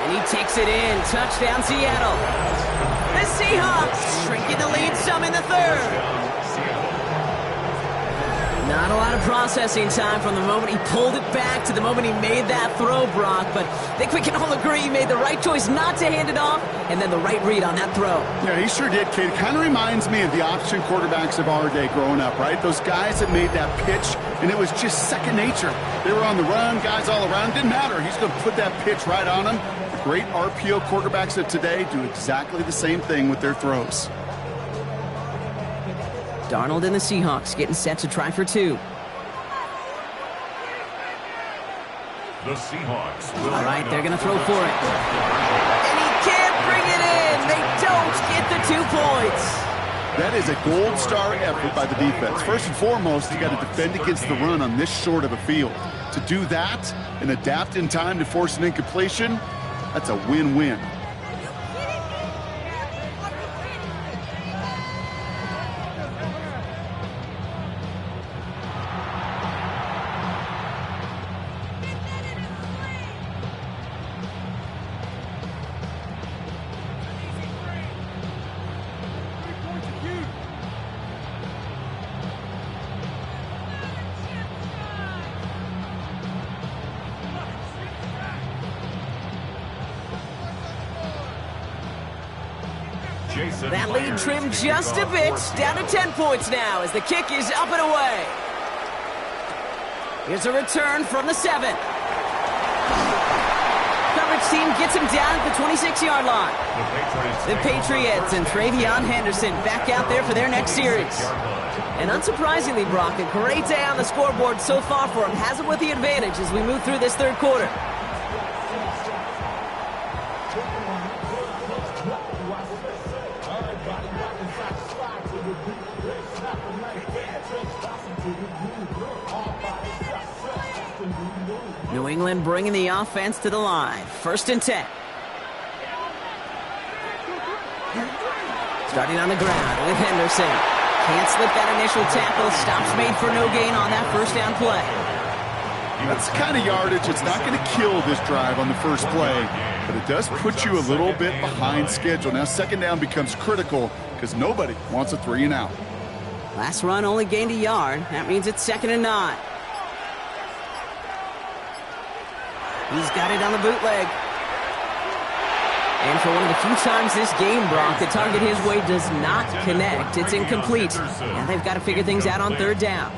And he takes it in. Touchdown, Seattle. The Seahawks shrinking the lead some in the 3rd. Not a lot of processing time from the moment he pulled it back to the moment he made that throw, Brock. But I think we can all agree he made the right choice not to hand it off, and then the right read on that throw. Yeah, he sure did, Kate. It kind of reminds me of the option quarterbacks of our day growing up, right? Those guys that made that pitch, and it was just second nature. They were on the run, guys all around. Didn't matter. He's going to put that pitch right on them. The great RPO quarterbacks of today do exactly the same thing with their throws. Darnold and the Seahawks getting set to try for 2. The Seahawks will All right, they're going to throw for it. And he can't bring it in. They don't get the 2 points. That is a gold star effort by the defense. First and foremost, you got to defend against the run on this short of a field. To do that and adapt in time to force an incompletion, that's a win-win. That lead trimmed just a bit, down to 10 points now as the kick is up and away. Here's a return from the 7. Coverage team gets him down at the 26-yard line. The Patriots and Travion Henderson back out there for their next series. And unsurprisingly, Brock, a great day on the scoreboard so far for him. Has it with the advantage as we move through this third quarter. New England bringing the offense to the line. 1st and 10. Starting on the ground with Henderson. Can't slip that initial tackle. Stops made for no gain on that first down play. That's the kind of yardage. It's not going to kill this drive on the first play, but it does put you a little bit behind schedule. Now 2nd down becomes critical because nobody wants a 3 and out. Last run only gained a yard. That means it's 2nd and 9. He's got it on the bootleg. And for one of the few times this game, Brock, the target his way does not connect. It's incomplete. And they've got to figure things out on 3rd down.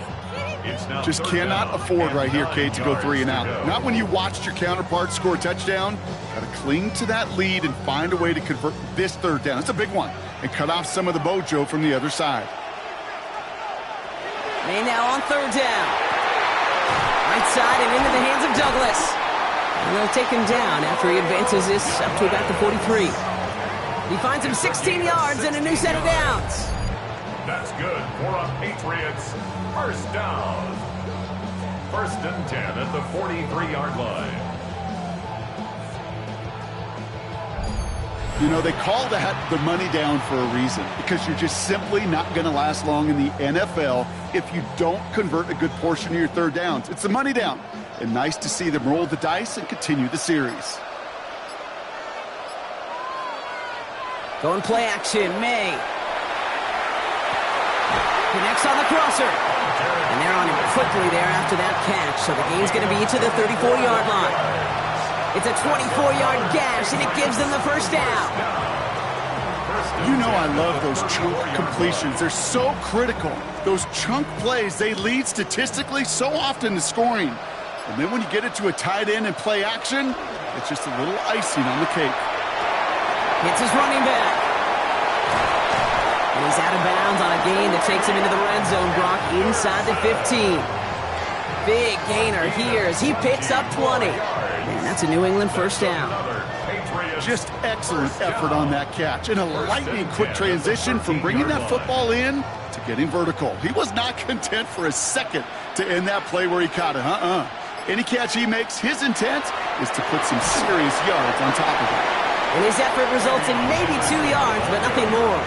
Just cannot afford right here, Kate, to go 3 and out. Not when you watched your counterpart score a touchdown. Got to cling to that lead and find a way to convert this 3rd down. It's a big one. And cut off some of the mojo from the other side. May now on 3rd down. Right side and into the hands of Douglas. And they'll take him down after he advances this up to about the 43. He finds him 16 yards and a new set of downs. That's good for a Patriots 1st down. 1st and 10 at the 43-yard line. You know, they call that the money down for a reason, because you're just simply not going to last long in the NFL if you don't convert a good portion of your 3rd downs. It's the money down. And nice to see them roll the dice and continue the series. Going play action, May. Connects on the crosser. And they're on him quickly there after that catch. So the game's going to be to the 34-yard line. It's a 24-yard gash, and it gives them the 1st down. You know I love those chunk completions. They're so critical. Those chunk plays, they lead statistically so often to scoring. And then when you get it to a tight end and play action, it's just a little icing on the cake. It's his running back. And he's out of bounds on a gain that takes him into the red zone, Brock, inside the 15. Big gainer here as he picks up 20. And that's a New England 1st down. Just excellent effort on that catch. And a lightning quick transition from bringing that football in to getting vertical. He was not content for a second to end that play where he caught it. Any catch he makes, his intent is to put some serious yards on top of it. And his effort results in maybe 2 yards, but nothing more.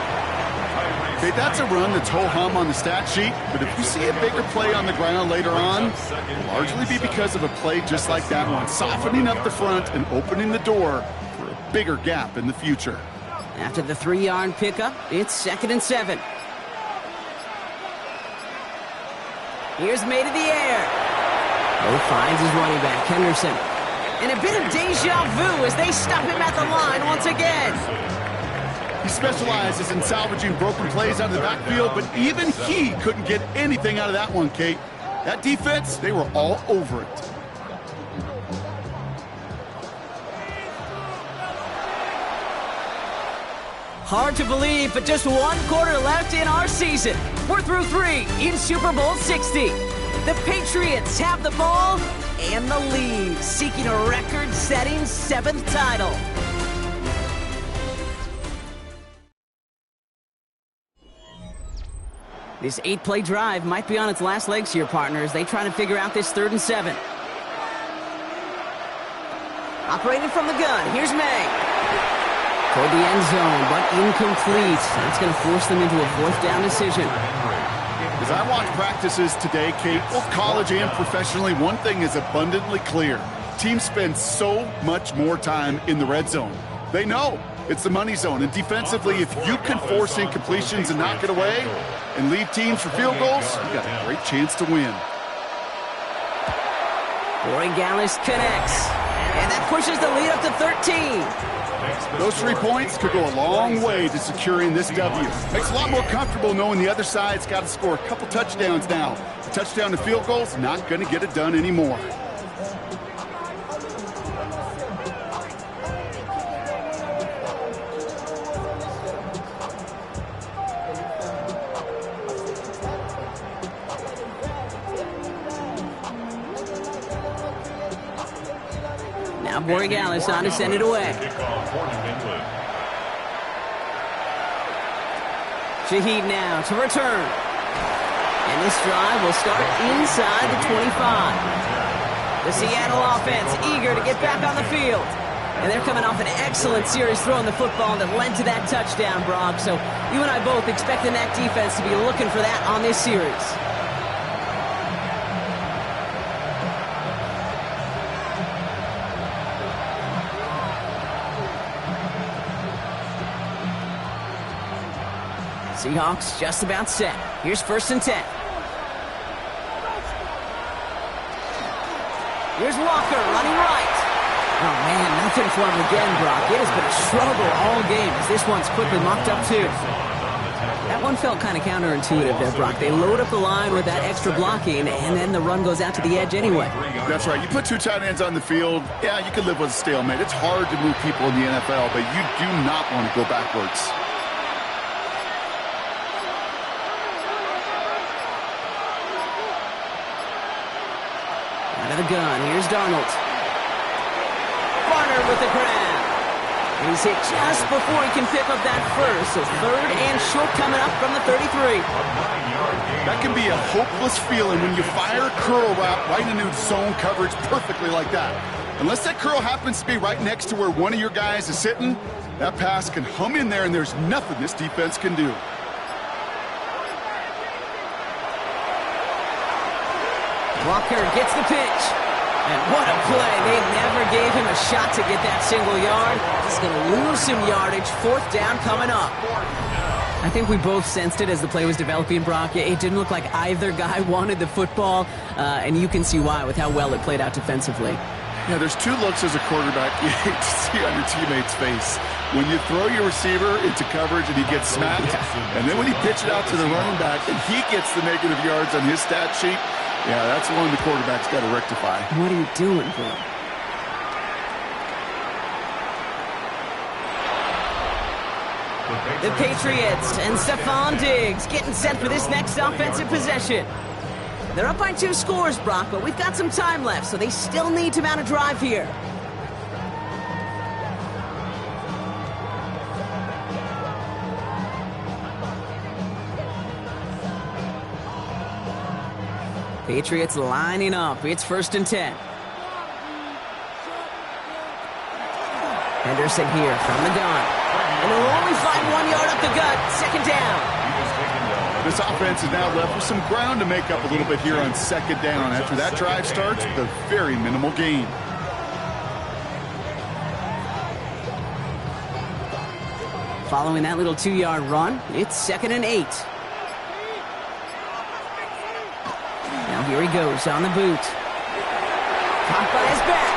Okay, that's a run that's ho-hum on the stat sheet, but if you see a bigger play on the ground later on, it'll largely be because of a play just like that one, softening up the front and opening the door for a bigger gap in the future. After the 3-yard pickup, it's 2nd and 7. Here's May to the air. Oh, finds his running back, Henderson. And a bit of deja vu as they stop him at the line once again. He specializes in salvaging broken plays out of the backfield, but even he couldn't get anything out of that one, Kate. That defense, they were all over it. Hard to believe, but just 1 quarter left in our season. We're through 3 in Super Bowl 60. The Patriots have the ball and the lead, seeking a record-setting 7th title. This 8-play drive might be on its last legs here, partners. They try to figure out this 3rd and 7. Operating from the gun, here's May. Toward the end zone, but incomplete. That's going to force them into a 4th down decision. As I watch practices today, Kate, both college and professionally, one thing is abundantly clear. Teams spend so much more time in the red zone. They know it's the money zone, and defensively, if you can force incompletions and knock it away and leave teams for field goals, you got a great chance to win. Corey Gallis connects. And that pushes the lead up to 13. Those 3 points could go a long way to securing this W. Makes it a lot more comfortable knowing the other side's got to score a couple touchdowns now. A touchdown to field goals, not going to get it done anymore. Now Borregales on to send it away. Shaheed now to return. And this drive will start inside the 25. The Seattle offense eager to get back on the field. And they're coming off an excellent series throwing the football that led to that touchdown, Brock. So you and I both expecting that defense to be looking for that on this series. Seahawks just about set. Here's 1st and 10. Here's Walker running right. Oh, man, nothing for him again, Brock. It has been a struggle all game as this one's quickly mocked up, too. That one felt kind of counterintuitive there, Brock. They load up the line with that extra blocking, and then the run goes out to the edge anyway. That's right. You put 2 tight ends on the field, yeah, you can live with a stalemate. It's hard to move people in the NFL, but you do not want to go backwards. Out of the gun, here's Darnold. Barner with the grab. He's hit just before he can pick up that first, so 3rd and short coming up from the 33. That can be a hopeless feeling when you fire a curl route right into zone coverage perfectly like that. Unless that curl happens to be right next to where one of your guys is sitting, that pass can hum in there and there's nothing this defense can do. Walker gets the pitch. And what a play. They never gave him a shot to get that single yard. He's going to lose some yardage. 4th down coming up. I think we both sensed it as the play was developing, Brock. It didn't look like either guy wanted the football, and you can see why with how well it played out defensively. Yeah, there's 2 looks as a quarterback you hate to see on your teammate's face. When you throw your receiver into coverage and he gets smacked, and then when you pitch it out to the running back and he gets the negative yards on his stat sheet, yeah, that's one the quarterback's got to rectify. What are you doing, bro? The Patriots and Stephon Diggs getting set for this next offensive possession. They're up by 2 scores, Brock, but we've got some time left, so they still need to mount a drive here. Patriots lining up. It's 1st and 10. Henderson here from the gun. And they'll only find 1 yard up the gut. 2nd down. This offense is now left with some ground to make up a little bit here on 2nd down after that drive starts with a very minimal gain. Following that little 2-yard run, it's 2nd and 8. Now here he goes on the boot. Caught by his back.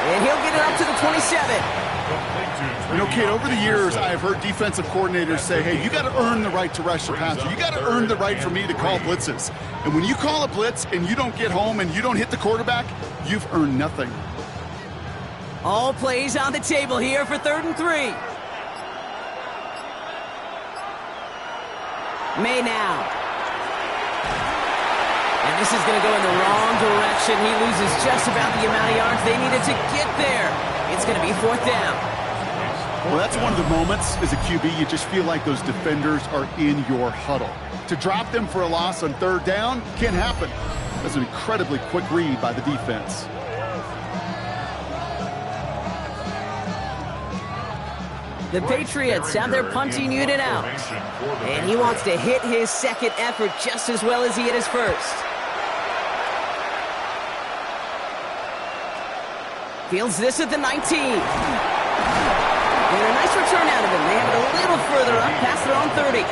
And he'll get it up to the 27. You know, Kate, over the years, I have heard defensive coordinators say, hey, you got to earn the right to rush the passer. You got to earn the right for me to call blitzes. And when you call a blitz and you don't get home and you don't hit the quarterback, you've earned nothing. All plays on the table here for 3rd and 3. May now. And this is going to go in the wrong direction. He loses just about the amount of yards they needed to get there. It's going to be 4th down. Well, that's one of the moments as a QB, you just feel like those defenders are in your huddle. To drop them for a loss on 3rd down can't happen. That's an incredibly quick read by the defense. The Patriots have their punting unit out. And he wants to hit his 2nd effort just as well as he hit his 1st. Fields this at the 19. And a nice return out of him. They have it a little further up past their own 30.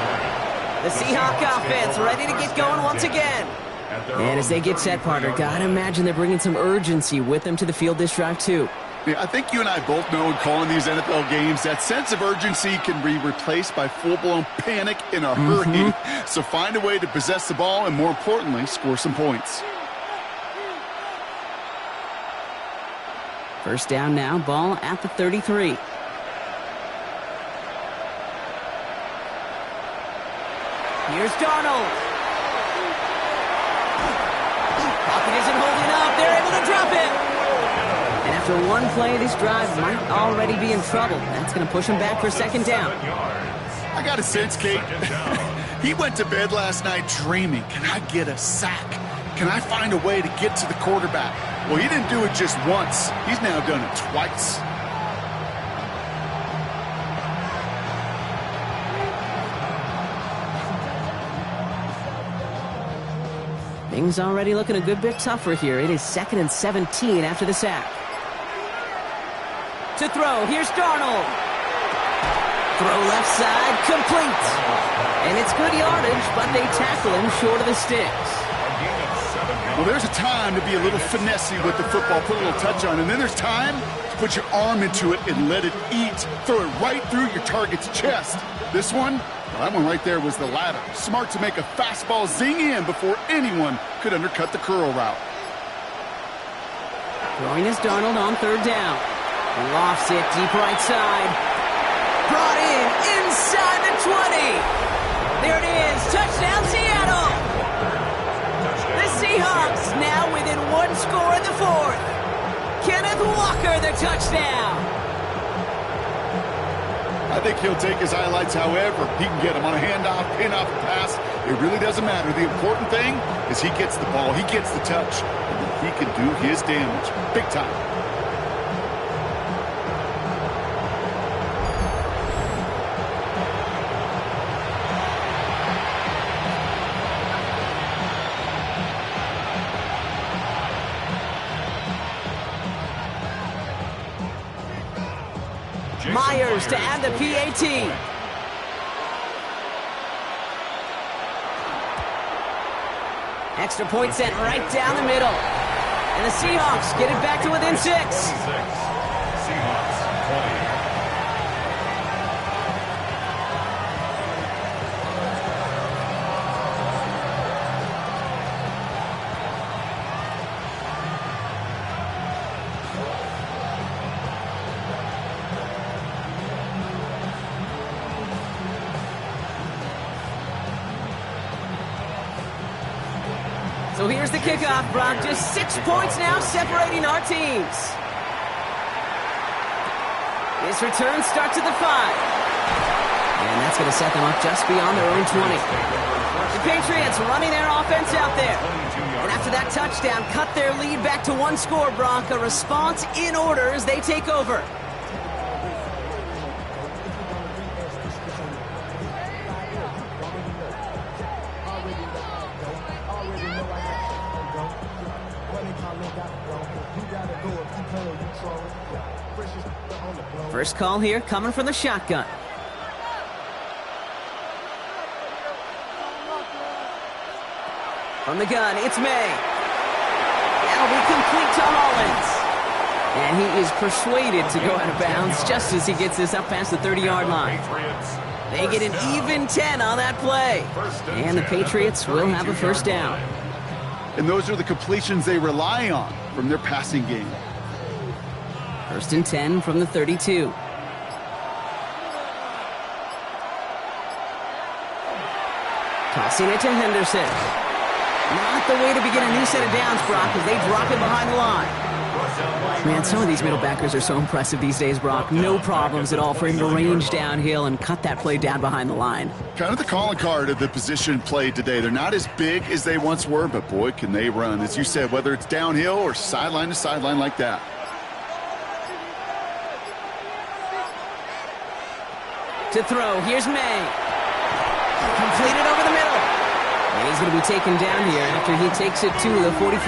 The Seahawks offense ready to get going once again. And as they get set, Parker, gotta imagine they're bringing some urgency with them to the field this drive, too. Yeah, I think you and I both know in calling these NFL games that sense of urgency can be replaced by full-blown panic in a hurry. So find a way to possess the ball and, more importantly, score some points. First down now, ball at the 33. Here's Darnold. Pocket isn't holding up. They're able to drop it. And after one play, this drive might already be in trouble. That's going to push him back for second down. I got a sense, Kate. He went to bed last night dreaming, can I get a sack? Can I find a way to get to the quarterback? Well, he didn't do it just once. He's now done it twice. Things already looking a good bit tougher here. It is 2nd and 17 after the sack. To throw, here's Darnold. Throw left side, complete. And it's good yardage, but they tackle him short of the sticks. Well, there's a time to be a little finessey with the football, put a little touch on, and then there's time to put your arm into it and let it eat. Throw it right through your target's chest. This one, well, that one right there was the latter. Smart to make a fastball zing in before anyone could undercut the curl route. Throwing is Darnold on third down. Lofts it deep right side. Brought in inside the 20. There it is. Touchdown, Seattle. The Seahawks now within one score in the fourth. Kenneth Walker, the touchdown. I think he'll take his highlights however he can get them on a handoff, pin-off, pass. It really doesn't matter. The important thing is he gets the ball, he gets the touch, and then he can do his damage. Big time. Myers to add the PAT. Extra point sent right down the middle. And the Seahawks get it back to within 6. Seahawks 20. So here's the kickoff, Brock. Just 6 points now separating our teams. This return starts at the 5. And that's going to set them up just beyond their own 20. The Patriots running their offense out there. And after that touchdown, cut their lead back to one score, Brock. A response in order as they take over. First call here coming from the shotgun. From the gun, it's May. That'll be complete to Hollins. And he is persuaded to go out of bounds just as he gets this up past the 30-yard line. They get an even 10 on that play. And the Patriots will have a first down. And those are the completions they rely on from their passing game. First and 10 from the 32. Tossing it to Henderson. Not the way to begin a new set of downs, Brock, as they drop it behind the line. Man, some of these middle backers are so impressive these days, Brock. No problems at all for him to range downhill and cut that play down behind the line. Kind of the calling card of the position played today. They're not as big as they once were, but boy, can they run. As you said, whether it's downhill or sideline to sideline like that. To throw, here's May. Completed over the middle. And he's going to be taken down here after he takes it to the 45.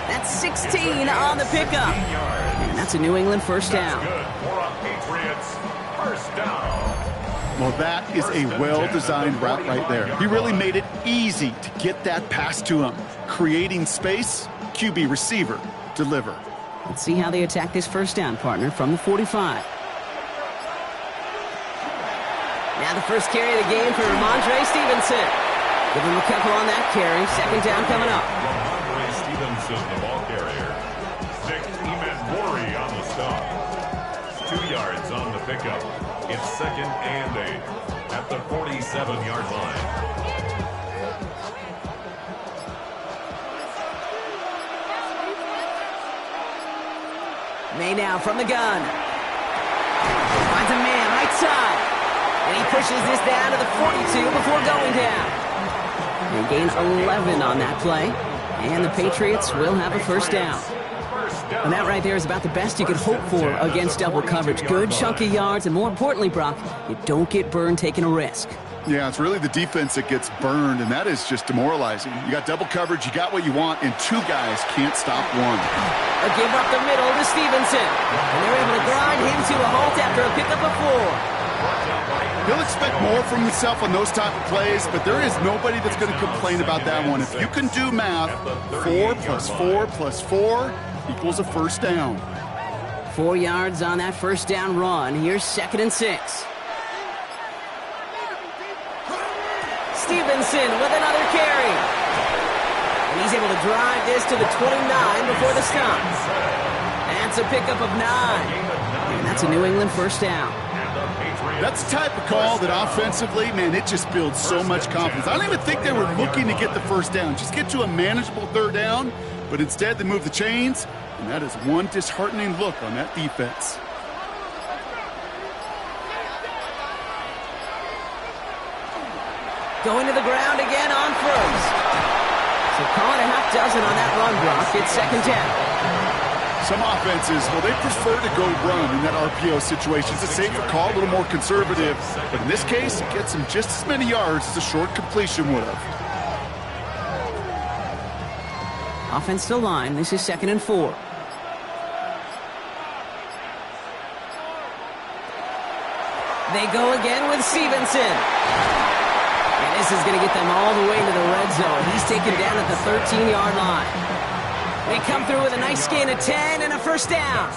That's 16 on the pickup. And that's a New England first down. Good for a Patriots first down. Well, that is a well-designed route right there. He really made it easy to get that pass to him. Creating space, QB receiver, deliver. Let's see how they attack this first down, partner, from the 45. Now the first carry of the game for Ramondre Stevenson. Give him a couple on that carry. Second down coming up. Ramondre Stevenson, the ball carrier. Nick Emanwori on the stop. 2 yards on the pickup. It's 2nd and 8 at the 47-yard line. May now from the gun. Finds a man right side. And he pushes this down to the 42 before going down. He gains 11 on that play. And the Patriots will have a first down. And that right there is about the best you could hope for against double coverage. Good chunky yards, and more importantly, Brock, you don't get burned taking a risk. Yeah, it's really the defense that gets burned, and that is just demoralizing. You got double coverage, you got what you want, and 2 guys can't stop one. A give up the middle to Stevenson. And they're able to grind him to a halt after a pickup of 4. He'll expect more from himself on those type of plays, but there is nobody that's going to complain about that one. If you can do math, 4 plus 4 plus 4 equals a first down. 4 yards on that first down run. Here's 2nd and 6. Stevenson with another carry. And he's able to drive this to the 29 before the stop. That's a pickup of 9. And that's a New England first down. That's the type of call that offensively, man, it just builds so much confidence. I don't even think they were looking to get the first down. Just get to a manageable 3rd down, but instead they move the chains, and that is one disheartening look on that defense. Going to the ground again on first. So call it a half dozen on that run block. It's 2nd down. Some offenses, well, they prefer to go run in that RPO situation. It's a safer call, a little more conservative. But in this case, it gets them just as many yards as a short completion would have. Offense to line. This is 2nd and 4. They go again with Stevenson. And this is going to get them all the way to the red zone. He's taken down at the 13-yard line. They come through with a nice gain of 10 and a first down.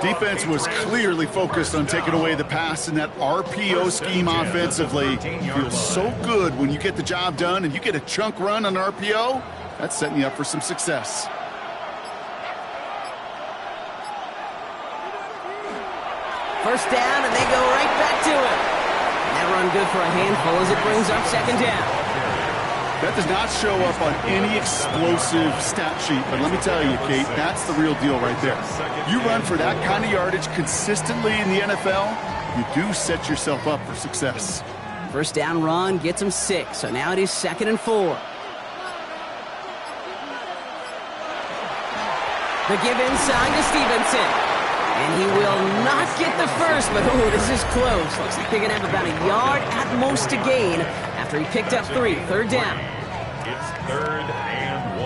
Defense was clearly focused on taking away the pass in that RPO scheme offensively. Feels so good when you get the job done and you get a chunk run on RPO. That's setting you up for some success. First down, and they go right back to it. And that run good for a handful as it brings up 2nd down. That does not show up on any explosive stat sheet, but let me tell you, Kate, that's the real deal right there. You run for that kind of yardage consistently in the NFL, you do set yourself up for success. First down run gets him 6, so now it is 2nd and 4. The give inside to Stevenson. And he will not get the first, but this is close. Looks like they're going to have about a yard at most to gain after he picked up 3. 3rd down. It's 3rd and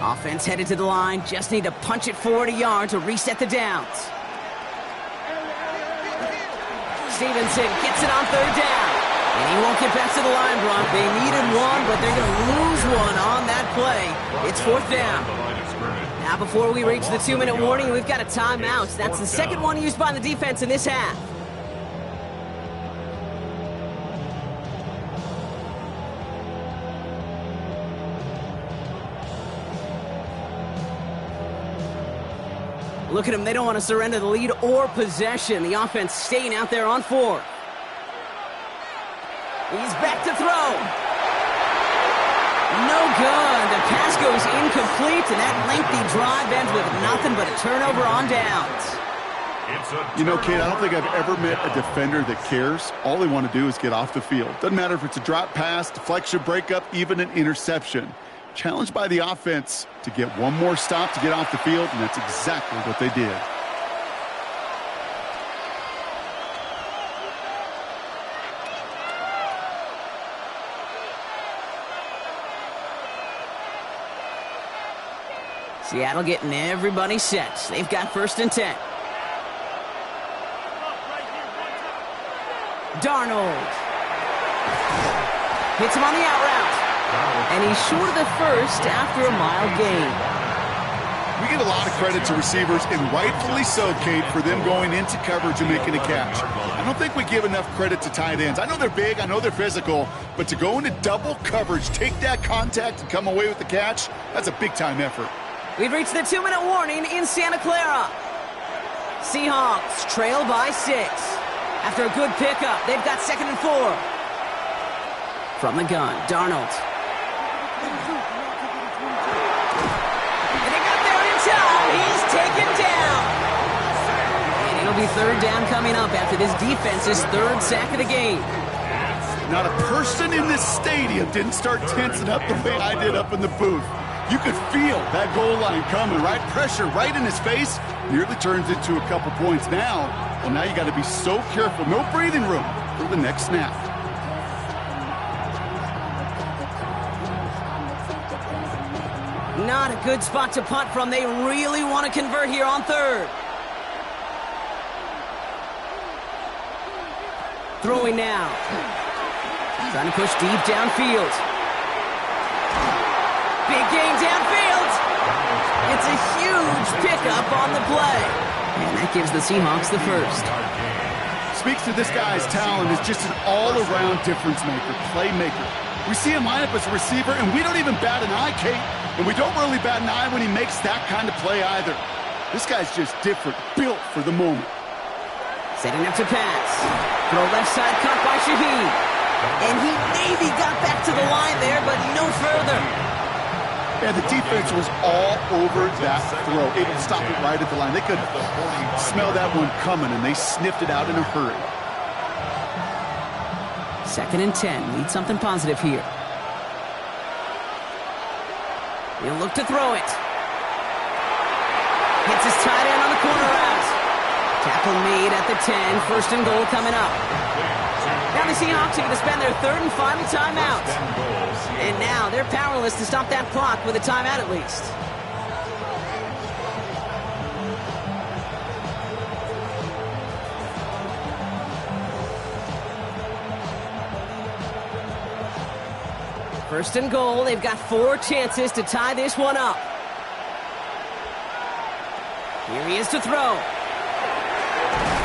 1. Offense headed to the line. Just need to punch it forward a yard to reset the downs. Stevenson gets it on 3rd down. And he won't get back to the line, Brock. They needed 1, but they're going to lose 1 on that play. It's 4th down. Now, before we reach the 2-minute warning, we've got a timeout. That's the 2nd one used by the defense in this half. Look at them. They don't want to surrender the lead or possession. The offense staying out there on 4. He's back to throw. No good. The pass goes incomplete, and that lengthy drive ends with nothing but a turnover on downs. You know, Kate, I don't think I've ever met a defender that cares. All they want to do is get off the field. Doesn't matter if it's a drop pass, deflection, breakup, even an interception. Challenged by the offense to get one more stop to get off the field, and that's exactly what they did. Seattle getting everybody set. They've got 1st and 10. Darnold. Hits him on the out route. And he's short of the first after a mild gain. We give a lot of credit to receivers, and rightfully so, Kate, for them going into coverage and making a catch. I don't think we give enough credit to tight ends. I know they're big, I know they're physical, but to go into double coverage, take that contact, and come away with the catch, that's a big-time effort. We've reached the 2-minute warning in Santa Clara. Seahawks trail by 6. After a good pickup, they've got 2nd and 4. From the gun, Darnold. He's taken down. And it'll be 3rd down coming up after this defense's 3rd sack of the game. Not a person in this stadium didn't start tensing up the way I did up in the booth. You could feel that goal line coming, right? Pressure right in his face. Nearly turns into a couple points now. Well, now you got to be so careful. No breathing room for the next snap. Not a good spot to punt from. They really want to convert here on 3rd. Throwing now. Trying to push deep downfield. Big gain downfield. It's a huge pickup on the play. And that gives the Seahawks the 1st. Speaks to this guy's talent as just an all-around difference maker, playmaker. We see him line up as a receiver, and we don't even bat an eye, Kate. And we don't really bat an eye when he makes that kind of play either. This guy's just different, built for the moment. Setting up to pass. Throw left side cut by Shaheed. And he maybe got back to the line there, but no further. And the defense was all over that throw, able to stop it right at the line. They could smell that one coming, and they sniffed it out in a hurry. 2nd and 10. Need something positive here. He'll look to throw it. Hits his tight end on the corner route. Tackle made at the 10. 1st and goal coming up. Now the Seahawks are going to spend their 3rd and final timeout. And now they're powerless to stop that clock with a timeout at least. First and goal, they've got 4 chances to tie this one up. Here he is to throw.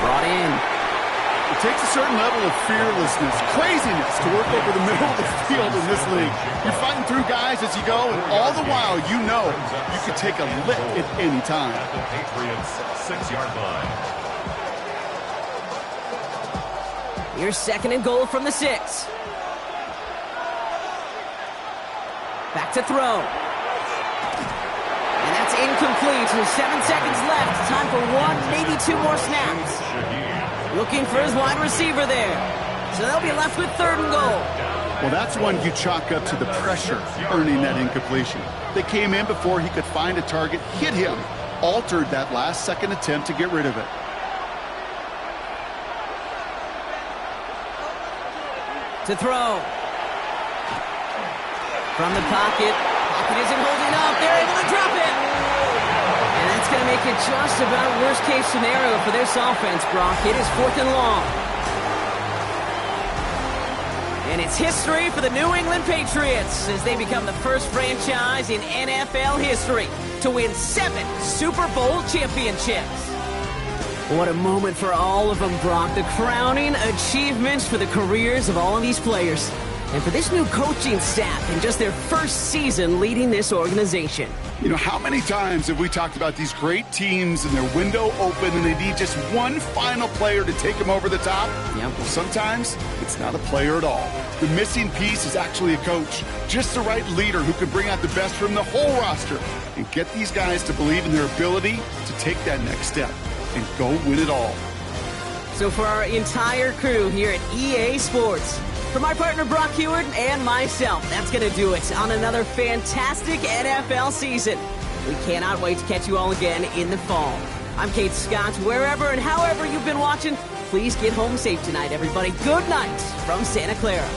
Brought in. It takes a certain level of fearlessness, craziness to work over the middle of the field in this league. You're fighting through guys as you go, and all the while you know you can take a lick at any time. At the Patriots 6-yard line. Here's 2nd and goal from the 6. Back to throw. And that's incomplete. 7 seconds left. Time for 1, maybe 2 more snaps. Looking for his wide receiver there. So they'll be left with 3rd and goal. Well, that's one you chalk up to the pressure earning that incompletion. They came in before he could find a target, hit him, altered that last second attempt to get rid of it. To throw. From the pocket. Pocket isn't holding up. They're able to drop it. And that's going to make it just about worst-case scenario for this offense, Brock. It is 4th and long. And it's history for the New England Patriots as they become the first franchise in NFL history to win 7 Super Bowl championships. What a moment for all of them, Brock. The crowning achievements for the careers of all of these players. And for this new coaching staff in just their 1st season leading this organization. You know, how many times have we talked about these great teams and their window open and they need just one final player to take them over the top? Yep. Well, sometimes it's not a player at all. The missing piece is actually a coach. Just the right leader who can bring out the best from the whole roster and get these guys to believe in their ability to take that next step and go win it all. So for our entire crew here at EA Sports, for my partner Brock Heward and myself, that's going to do it on another fantastic NFL season. We cannot wait to catch you all again in the fall. I'm Kate Scott. Wherever and however you've been watching, please get home safe tonight, everybody. Good night from Santa Clara.